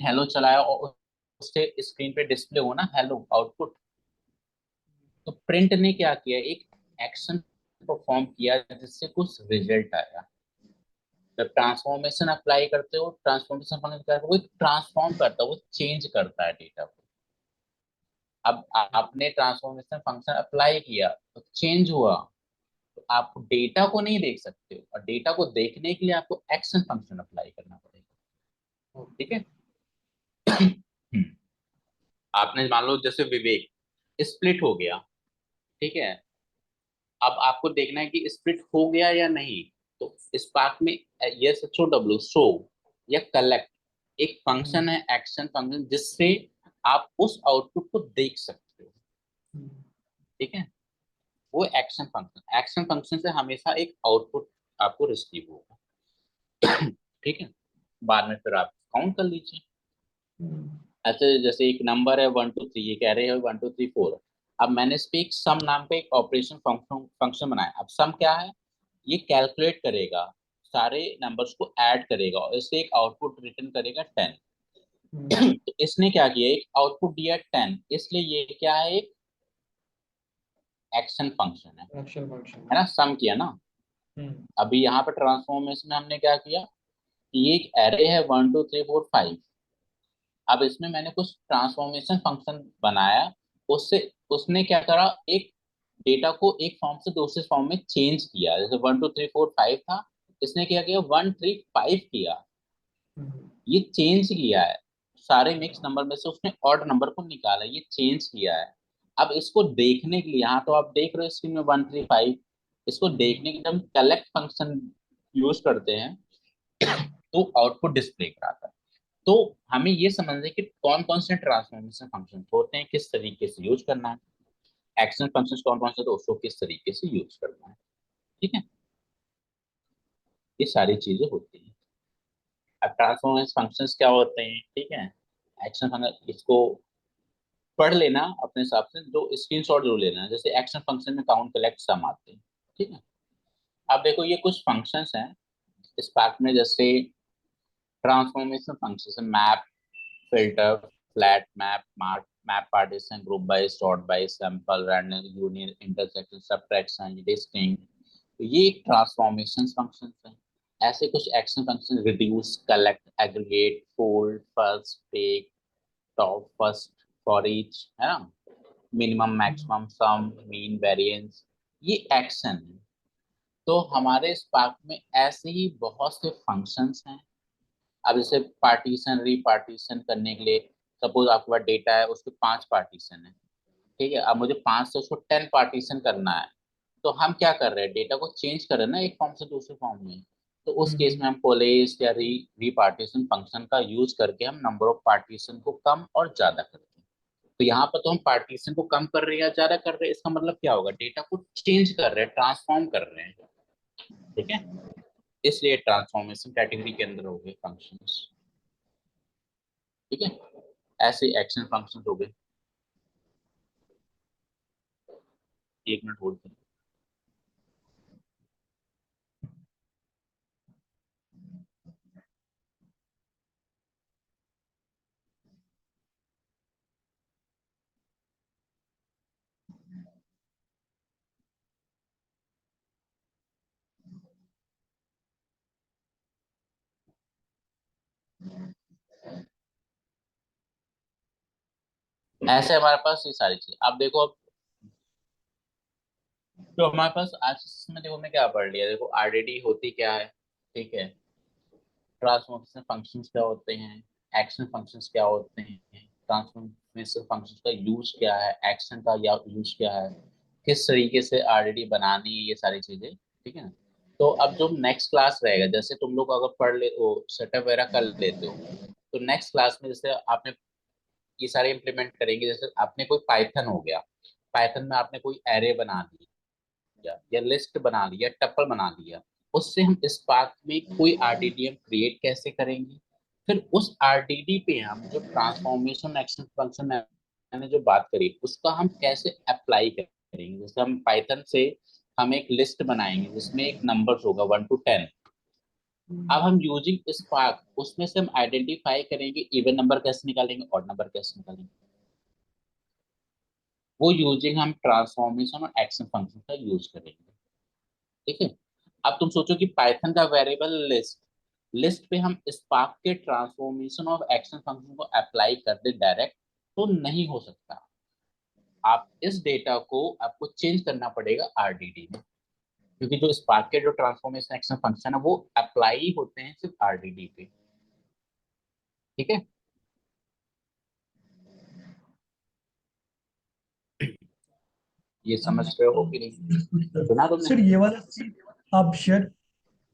हेलो चलाया और उससे स्क्रीन पे डिस्प्ले होना हेलो आउटपुट, तो प्रिंट ने क्या किया, एक एक्शन परफॉर्म किया जिससे कुछ रिजल्ट आया। जब ट्रांसफॉर्मेशन अप्लाई करते हो, ट्रांसफॉर्मेशन फंक्शन क्या करता है, वो ट्रांसफॉर्म करता है, वो चेंज करता है डेटा को। अब आपने ट्रांसफॉर्मेशन फंक्शन अप्लाई किया तो चेंज हुआ, तो आप डेटा को नहीं देख सकते हो, और डेटा को देखने के लिए आपको एक्शन फंक्शन अप्लाई करना पड़ेगा। ठीक है, आपने मान लो जैसे विवेक स्प्लिट हो गया, ठीक है, अब आपको देखना है कि स्प्लिट हो गया या नहीं, तो स्पार्क में S H O W show या कलेक्ट एक फंक्शन है, एक्शन फंक्शन, जिससे आप उस आउटपुट को देख सकते हो। ठीक है, वो एक्शन फंक्शन से हमेशा एक आउटपुट आपको रिसीव होगा। ठीक है, बाद में फिर आप काउंट कर लीजिए। ऐसे जैसे एक नंबर है 1 2 3, ये कह रहे हैं 1 2 3 4, अब मैंने इस पे एक सम नाम का एक ऑपरेशन फंक्शन फंक्शन बनाया। अब सम क्या है, ये कैलकुलेट करेगा, सारे नंबर्स को ऐड करेगा और इससे एक आउटपुट रिटर्न करेगा 10। तो इसने क्या किया, एक आउटपुट दिया 10, इसलिए ये क्या है, एक एक्शन फंक्शन एक्शन फंक्शन है ना, सम किया ना। अभी यहाँ पर ट्रांसफॉर्मेशन में हमने क्या किया, ये एक एरे है 1 2 3 4 5, अब इसमें मैंने कुछ ट्रांसफॉर्मेशन फंक्शन बनाया, उससे उसने क्या करा, एक डेटा को एक फॉर्म से दूसरे फॉर्म में चेंज किया, जैसे 1 2 3 4 5 था, इसने क्या किया 1 3 5 किया, ये चेंज किया है, सारे मिक्स नंबर में से उसने ऑड नंबर को निकाला, ये चेंज किया है। अब इसको देखने के लिए, यहाँ तो आप देख रहे हो स्क्रीन में 1 3 5, इसको देखने के लिए हम कलेक्ट फंक्शन यूज करते हैं, तो आउटपुट डिस्प्ले कराता है। तो हमें ये समझना है कि कौन कौन से ट्रांसफॉर्मेशन फंक्शन होते हैं, किस तरीके से यूज करना है, एक्शन फंक्शन कौन कौन से, तो उसको किस तरीके से यूज करना है। ठीक है, ये सारी चीजें होती हैं। अब ट्रांसफॉर्मेशन फंक्शंस क्या होते हैं, ठीक है, एक्शन फंक्शन इसको पढ़ लेना अपने हिसाब से, जो स्क्रीनशॉट जरूर लेना, जैसे एक्शन फंक्शन में काउंट कलेक्ट सम आते हैं, ठीक है। अब देखो ये कुछ फंक्शंस हैं स्पार्क में, जैसे transformation function, map, filter, flat map, map partition, group by, sort by, sample, random, union, intersection, subtraction, listing, तो ये एक ट्रांसफॉर्मेशन फंक्शन है। ऐसे कुछ action function, reduce, collect, aggregate, fold, first, take, top, first, for each, है ना, minimum, maximum, sum, mean, variance, ये action है। तो हमारे स्पार्क में ऐसे ही बहुत से फंक्शंस हैं। अब जैसे पार्टीशन रीपार्टीशन करने के लिए, सपोज आपके पास डेटा है, उसके 5 पार्टीशन है, ठीक है, अब मुझे 5 से उसको 10 पार्टीशन करना है, तो हम क्या कर रहे हैं, डेटा को चेंज कर रहे हैं ना, एक फॉर्म से दूसरे फॉर्म में। तो उस केस में हम कोलेस या रीपार्टीशन फंक्शन का यूज करके हम नंबर ऑफ पार्टीशन को कम और ज्यादा करते हैं। तो यहाँ पर तो हम पार्टीशन को कम कर रहे हैं या ज्यादा कर रहे हैं, इसका मतलब क्या होगा, डेटा को चेंज कर रहे हैं, ट्रांसफॉर्म कर रहे हैं, ठीक है। इसलिए ट्रांसफॉर्मेशन कैटेगरी के अंदर हो गए फंक्शंस, ठीक है। ऐसे एक्शन फंक्शन हो गए। 1 मिनट होल्ड करें। ऐसे हमारे पास ये सारी चीज, अब देखो, अब तो हमारे पास आज में देखो मैं क्या पढ़ लिया, देखो आरडीडी होती क्या है, ठीक है, ट्रांसफॉर्मेशन फंक्शंस क्या होते हैं, एक्शन फंक्शंस क्या होते हैं, ट्रांसफॉर्मेशन फंक्शंस का यूज क्या है, एक्शन का या यूज क्या है, किस तरीके से आरडीडी बनानी है, ये सारी चीजें, ठीक है ना। तो अब जो नेक्स्ट क्लास रहेगा, जैसे तुम लोग अगर पढ़ ले वो सेटअप वगैरह कर लेते हो, तो नेक्स्ट क्लास में जैसे आपने ये सारे इंप्लीमेंट करेंगे, जैसे आपने कोई पाइथन हो गया, पाइथन में आपने कोई एरे बना दिया या लिस्ट बना लिया, टपल बना लिया, उससे हम स्पार्क में कोई आरडीडीएम क्रिएट कैसे करेंगे, फिर उस आरडीडी पे हम जो ट्रांसफॉर्मेशन एक्शन फंक्शन मैंने जो बात करी, उसका हम कैसे अप्लाई करेंगे। जैसे हम पाइथन से हम एक लिस्ट बनाएंगे जिसमें एक नंबर होगा 1 to 10। अब हम यूजिंग स्पार्क उसमें से हम आइडेंटिफाई करेंगे इवन नंबर कैसे निकालेंगे, ऑड नंबर कैसे निकालेंगे, वो यूजिंग हम ट्रांसफॉर्मेशन और एक्शन फंक्शन का यूज करेंगे, ठीक है। अब तुम सोचो कि पाइथन का वेरिएबल लिस्ट, लिस्ट पे हम स्पार्क के ट्रांसफॉर्मेशन और एक्शन फंक्शन को अप्लाई कर दे डायरेक्ट, तो नहीं हो सकता। आप इस डेटा को आपको चेंज करना पड़ेगा आरडीडी में, क्योंकि जो स्पार्क के जो ट्रांसफॉर्मेशन एक्शन फंक्शन है वो अप्लाई होते हैं सिर्फ आरडीडी पे, ठीक है। ये समझ रहे हो कि नहीं, सुना तुमने। सर ये वाला चीज आप शेयर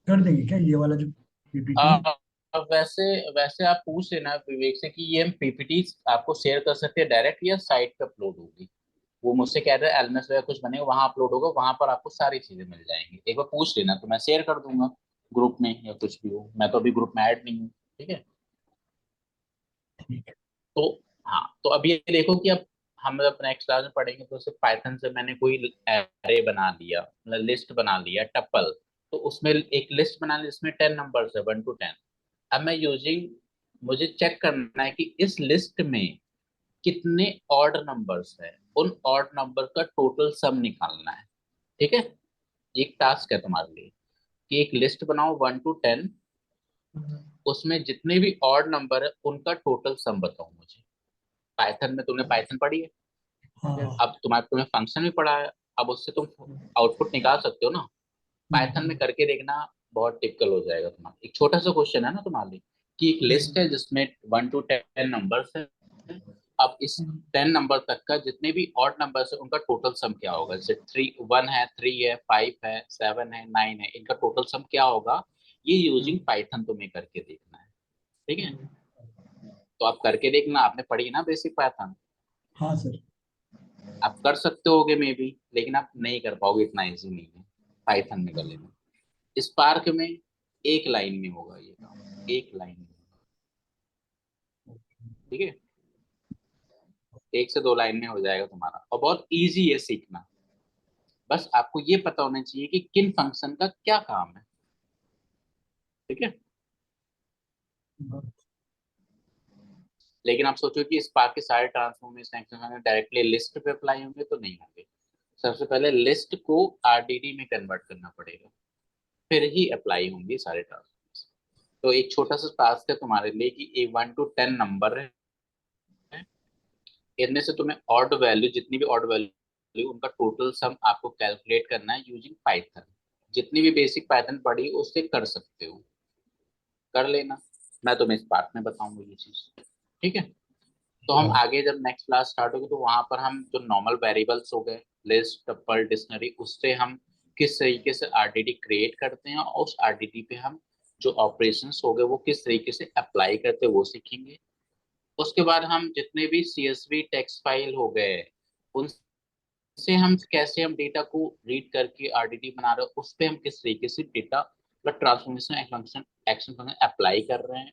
कर देंगे क्या, ये वाला जो पीपीटी है? अब वैसे वैसे आप पूछ लेना विवेक से कि ये हम पीपीटी आपको शेयर कर सकते हैं डायरेक्ट या साइट पे अपलोड होगी। वो मुझसे कह रहे हैं एलएमएस वगैरह कुछ बनेगा वहां अपलोड होगा, वहां पर आपको सारी चीजें मिल जाएंगी, एक बार पूछ लेना तो मैं शेयर कर दूंगा ग्रुप में या कुछ भी हो, मैं तो अभी ग्रुप में ऐड नहीं हूँ, ठीक है। ठीक है। तो हाँ, तो अब ये देखो कि अब हम जब नेक्स्ट क्लास में पढ़ेंगे, तो सिर्फ पाइथन से मैंने कोई एरे बना लिया, मतलब लिस्ट बना लिया टपल, तो उसमें एक लिस्ट बना ली जिसमें 10 नंबर्स है 1 to 10। अब मैं यूजिंग, मुझे चेक करना है कि इस लिस्ट में कितने ऑड नंबर्स है, उन ऑड नंबर का टोटल सम निकालना है, ठीक है। एक टास्क है तुम्हारे लिए कि एक लिस्ट बनाओ 1 to 10, उसमें जितने भी ऑड नंबर है उनका टोटल सम बताओ मुझे। पाइथन में तुमने पाइथन पढ़ी है, हाँ हाँ। अब तुम्हें फंक्शन भी पढ़ा है, अब उससे तुम आउटपुट निकाल सकते हो ना। पाइथन में हम्म। करके देखना, बहुत टिपिकल हो जाएगा तुम्हारा। एक छोटा सा क्वेश्चन है ना तुम्हारे लिए, कि एक लिस्ट है जिसमें 1 to 10 नंबर्स है, अब इस 10 नंबर तक का जितने भी ऑड नंबर्स है उनका टोटल सम क्या होगा, जैसे 3 1 है, 3 है, 5 है, 7 है, 9 है, इनका टोटल सम क्या होगा, ये यूजिंग पाइथन तुम्हें करके देखना है, ठीक है। तो आप करके देखना, आपने पढ़ी ना बेसिक पाइथन, हाँ सर। आप कर सकते होगे मे बी, लेकिन आप नहीं कर पाओगे, इतना इजी नहीं है पाइथन में कर लेना। स्पार्क में एक लाइन में होगा ये काम, एक लाइन में, ठीक है, 1 से 2 लाइन में हो जाएगा तुम्हारा, और बहुत इजी है सीखना। बस आपको ये पता होना चाहिए कि किन फंक्शन का क्या काम है, ठीक है। लेकिन आप सोचो कि स्पार्क के सारे ट्रांसफॉर्मेशन एक्शन डायरेक्टली लिस्ट पे अप्लाई होंगे तो नहीं होंगे। सबसे पहले लिस्ट को आरडीडी में कन्वर्ट करना पड़ेगा, फिर ही अप्लाई होंगे सारे ट्रांसफॉर्मेशन। तो एक छोटा सा टास्क है तुम्हारे लिए कि ये 1 to 10 नंबर है, इनमें से तुम्हें ऑड वैल्यू, जितनी भी ऑड वैल्यू उनका टोटल सम आपको कैलकुलेट करना है यूजिंग पाइथन। जितनी भी बेसिक पाइथन पढ़ी उससे कर सकते हो, कर लेना। मैं तुम्हें स्पार्क में बताऊंगा ये चीज, ठीक है। तो हम आगे जब नेक्स्ट क्लास स्टार्ट होगी तो वहां पर हम जो नॉर्मल वेरिएबल्स हो गए, लिस्ट, टपल, डिक्शनरी, उससे हम किस तरीके से आरडीडी क्रिएट करते हैं और उस आरडीडी पे हम जो ऑपरेशंस हो गए वो किस तरीके से अप्लाई करते हैं वो सीखेंगे। उसके बाद हम जितने भी सीएसवी टेक्स्ट फाइल हो गए उनसे हम कैसे हम डेटा को रीड करके आरडीडी बना रहे हैं, उस पे हम किस तरीके से डेटा मतलब transformation function action function apply कर रहे हैं।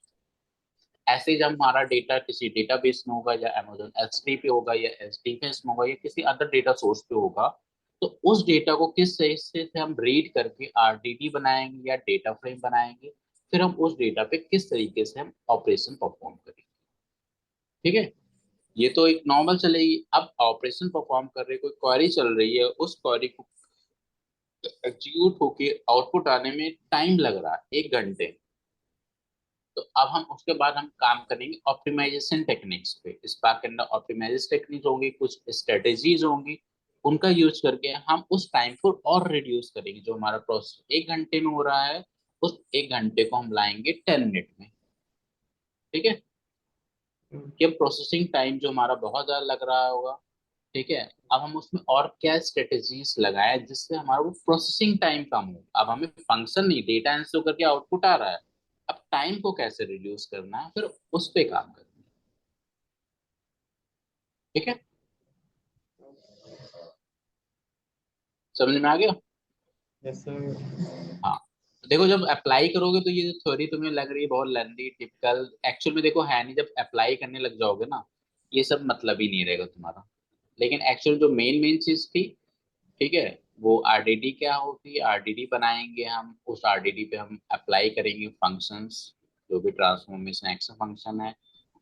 ऐसे ही जब हमारा डेटा किसी डेटाबेस में होगा या अमेजोन एसडी पे होगा या एसडीएफएस में होगा या किसी अदर डेटा सोर्स पे होगा, तो उस डेटा को किस तरीके से हम रीड करके आरडीडी बनाएंगे या डेटा फ्रेम बनाएंगे, फिर हम उस डेटा पे किस तरीके से हम ऑपरेशन परफॉर्म करेंगे, ठीक है। ये तो एक नॉर्मल चलेगी। अब ऑपरेशन परफॉर्म कर रही कोई क्वेरी चल रही है, उस क्वेरी को एग्जीक्यूट होके आउटपुट आने में टाइम लग रहा है 1 घंटे। तो अब हम उसके बाद हम काम करेंगे ऑप्टिमाइजेशन टेक्निक्स पे। स्पार्क के अंदर ऑप्टिमाइजेशन टेक्निक्स होंगी, कुछ स्ट्रेटेजीज होंगी, उनका यूज करके हम उस टाइम को और रिड्यूस करेंगे। जो हमारा प्रोसेस 1 घंटे में हो रहा है उस 1 घंटे को हम लाएंगे 10 मिनट में, ठीक है। कि प्रोसेसिंग टाइम जो हमारा बहुत ज्यादा लग रहा होगा, ठीक है, अब हम उसमें और क्या स्ट्रेटेजीज लगाएं जिससे हमारा वो प्रोसेसिंग टाइम कम हो। अब हमें फंक्शन नहीं, डेटा आंसर करके आउटपुट आ रहा है, अब टाइम को कैसे रिड्यूस करना है फिर उस पे काम करना है, ठीक है। समझ में आ गया? Yes sir. हाँ। देखो जब अप्लाई करोगे तो ये जो थ्योरी तुम्हें लग रही है बहुत लेंदी टिपिकल, एक्चुअल में देखो है नहीं। जब अप्लाई करने लग जाओगे ना ये सब मतलब ही नहीं रहेगा तुम्हारा। लेकिन एक्चुअल जो मेन मेन चीज थी, ठीक है, वो आरडीडी क्या होती है, आरडीडी बनाएंगे हम, उस आरडीडी पे हम अप्लाई करेंगे फंक्शंस, जो भी ट्रांसफॉर्मेशन एक्शन फंक्शन है।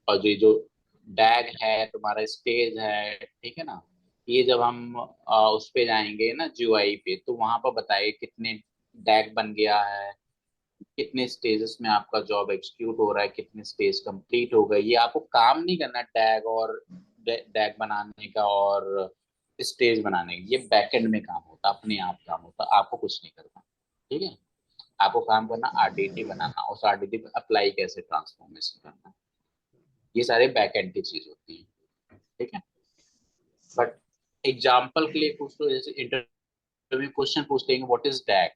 और ये जो डैग है तुम्हारा, स्टेज है, ठीक है ना, ये जब हम उस पे जाएंगे ना जीयूआई पे, तो वहां पर बताइए कितने डैग बन गया है, कितने स्टेजेस में आपका जॉब एग्जीक्यूट हो रहा है, कितने स्टेज कंप्लीट हो गए। ये आपको काम नहीं करना टैग और डैग बनाने का और स्टेज बनाने का, ये बैकएंड में काम होता है, अपने आप काम होता है, आपको कुछ नहीं करना, ठीक है। आपको काम करना आरडीटी बनाना, उस आरडीटी पे अप्लाई कैसे ट्रांसफॉर्मेशन करना, ये सारे बैकएंड की चीज होती है, ठीक है। बट एग्जाम्पल के लिए पूछ लो, जैसे इंटरव्यू क्वेश्चन पूछते हैं व्हाट इज डैग,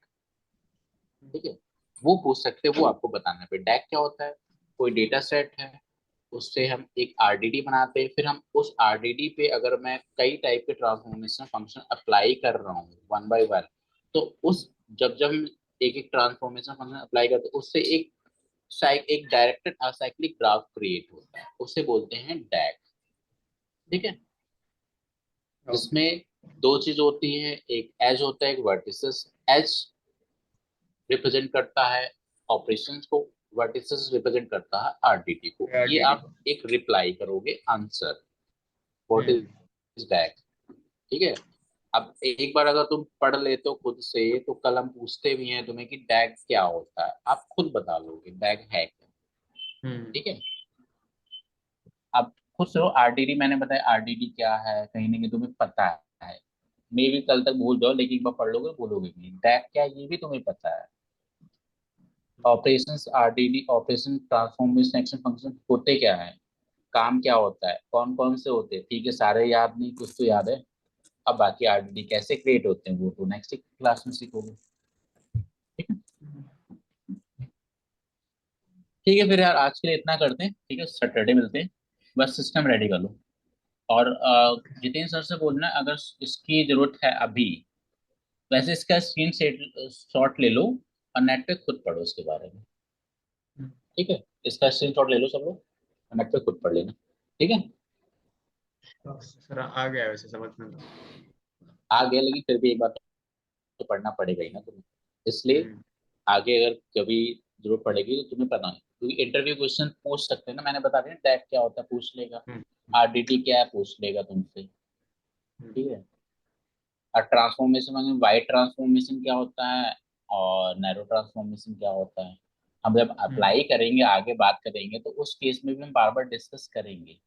ठीक है, वो पूछ सकते हैं, वो आपको बताना है डैग क्या होता है। कोई डेटा सेट है, उससे हम एक आरडीडी बनाते हैं, फिर हम उस आरडीडी पे अगर मैं कई टाइप के ट्रांसफॉर्मेशन फंक्शन अप्लाई कर रहा हूँ 1 by 1, तो उस जब जब हम एक एक ट्रांसफॉर्मेशन फंक्शन अप्लाई करते हैं उससे एक डायरेक्टेड असाइक्लिक ग्राफ क्रिएट होता है, उसे बोलते हैं डैग, ठीक है। जिसमें दो चीज होती है, एक एज होता है एक वर्टिसेस। एज रिप्रेजेंट करता है ऑपरेशंस को, वर्टिसेस रिप्रेजेंट करता है आरडीटी को। ये आरडीडी। आप एक रिप्लाई करोगे आंसर व्हाट इज डैग, ठीक है। अब एक बार अगर तुम पढ़ लेते हो खुद से तो कल हम पूछते भी हैं तुम्हें कि डैग क्या होता है, आप खुद बता लोगे डैग है क्या, ठीक है। अब खुद से आरडीडी मैंने बताया आरडीडी क्या है, कहीं ना कहीं तुम्हें पता है, मे भी कल तक भूल जाओ लेकिन एक बार पढ़ लोगे बोलोगे नहीं। डैग क्या है ये भी तुम्हें पता है। Operations RDD operation transformation action function होते क्या है, काम क्या होता है, कौन कौन से होते हैं, ठीक है, सारे याद नहीं कुछ तो याद है। अब बाकी आरडीडी कैसे क्रिएट होते हैं वो तो नेक्स्ट क्लास में सीखोगे, ठीक है। ठीक है फिर यार आज के लिए इतना करते हैं, ठीक है, सैटरडे मिलते हैं। बस सिस्टम रेडी कर लो। और जितेंद्र सर से बोलना अगर इसकी जरूरत है अभी, वैसे इसका स्क्रीन शॉट ले लो, और नेट पे खुद पढ़ो इसके बारे में। हम्म। ठीक है, इसका स्क्रीनशॉट ले लो सब लोग, नेट पे खुद पढ़ लेना। ठीक है, सर आ गया वैसे समझ में तो। आ गया, लेकिन फिर भी एक बार तो पढ़ना पड़ेगा ही ना तुम्हें, इसलिए हम्म, आगे अगर कभी जरूरत पड़ेगी तो तुम्हें पता है, क्योंकि इंटरव्यू क्वेश्चन पूछ सकते हैं ना, मैंने बता दिया टैग क्या होता है पूछ लेगा, हम्म, आरडीटी क्या है पूछ लेगा तुमसे। हम्म, ठीक है, और ट्रांसफॉर्मेशन में वाइड ट्रांसफॉर्मेशन क्या होता है और नैरो ट्रांसफॉर्मेशन क्या होता है, हम जब हम्म, अप्लाई करेंगे आगे बात करेंगे तो उस केस में भी हम बार बार डिस्कस करेंगे।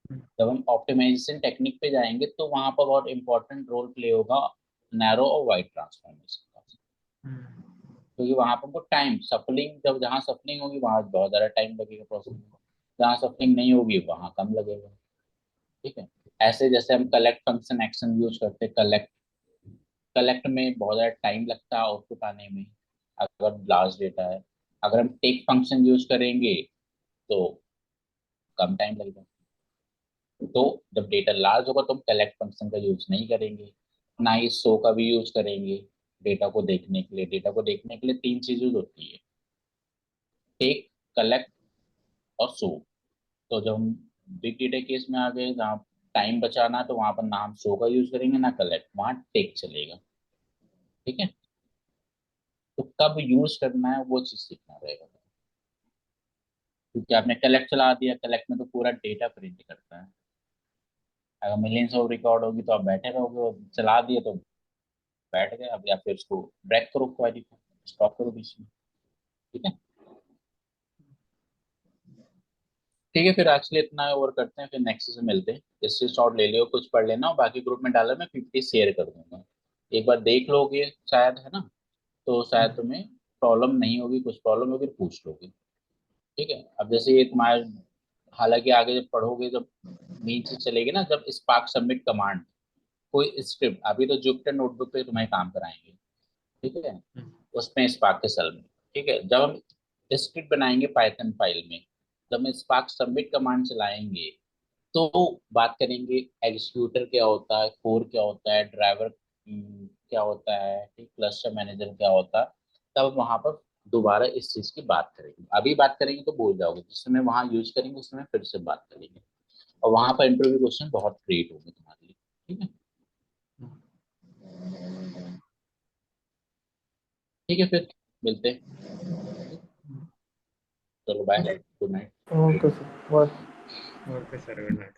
हम्म, जब हम ऑप्टिमाइजेशन टेक्निक पे जाएंगे तो वहां पर बहुत इंपॉर्टेंट रोल प्ले होगा नैरो और वाइड ट्रांसफॉर्मेशन का, हम्म, क्योंकि वहां पर हमको टाइम सफलिंग, जब जहाँ सफलिंग होगी वहां बहुत ज्यादा टाइम लगेगा प्रोसेस में, जहाँ सफलिंग नहीं होगी वहां कम लगेगा। ठीक है, ऐसे जैसे हम कलेक्ट फंक्शन एक्शन यूज करते हैं, कलेक्ट कलेक्ट में बहुत ज़्यादा टाइम लगता है आउटपुट आने में अगर लार्ज डेटा है, अगर हम टेक फंक्शन यूज करेंगे तो कम टाइम लगेगा। तो जब डेटा लार्ज होगा तो हम कलेक्ट फंक्शन का यूज नहीं करेंगे, ना ही शो का भी यूज करेंगे। डेटा को देखने के लिए, डेटा को देखने के लिए तीन चीज यूज होती है, टेक, कलेक्ट और शो। तो जब हम बिग डेटा केस में आ गए जहाँ टाइम बचाना है तो वहां पर ना हम शो का यूज करेंगे ना कलेक्ट, वहां टेक चलेगा। ठीक है, तो कब यूज करना है वो चीज सीखना रहेगा, क्योंकि आपने कलेक्ट चला दिया, कलेक्ट में तो पूरा डेटा प्रिंट करता है, अगर मिलियंस ऑफ रिकॉर्ड होगी तो आप बैठे रहोगे, और चला दिए तो बैठ गए अब, या फिर उसको ब्रेक करो क्वेरी को, स्टॉप करो बीच में। ठीक है, ठीक है, फिर आज के लिए इतना ओवर करते हैं, फिर नेक्स्ट से मिलते हैं। इससे शॉर्ट ले लियो, कुछ पढ़ लेना और बाकी ग्रुप में डाला, मैं 50 शेयर कर दूंगा, एक बार देख लोगे शायद, है ना, तो शायद हम्म, तुम्हें प्रॉब्लम नहीं होगी, कुछ प्रॉब्लम होगी तो पूछ लोगे। ठीक है, अब जैसे ये तुम्हारे, हालांकि आगे जब पढ़ोगे जब मेन चीज चलेगी ना, जब स्पार्क सबमिट कमांड, कोई स्क्रिप्ट, अभी तो जुपिटर नोटबुक पे तुम्हें काम कराएंगे। ठीक है, हम्म, उसमें स्पार्क के सेल में। ठीक है, जब हम स्क्रिप्ट बनाएंगे पाइथन फाइल में, जब हम स्पार्क सबमिट कमांड चलाएंगे तो बात करेंगे एग्जीक्यूटर क्या होता है, कोर क्या होता है, ड्राइवर क्या होता है, ठीक, क्लस्टर मैनेजर क्या होता है, तब वहां पर दोबारा इस चीज की बात करेंगे। अभी बात करेंगे तो भूल जाओगे, जिस समय वहां यूज करेंगे उस समय फिर से बात करेंगे, और वहां पर इंटरव्यू क्वेश्चन बहुत क्रिएट होंगे तुम्हारे लिए। ठीक है, ठीक है, फिर मिलते हैं। चलो bye, good night. Okay sir, bye. Okay sir, good night.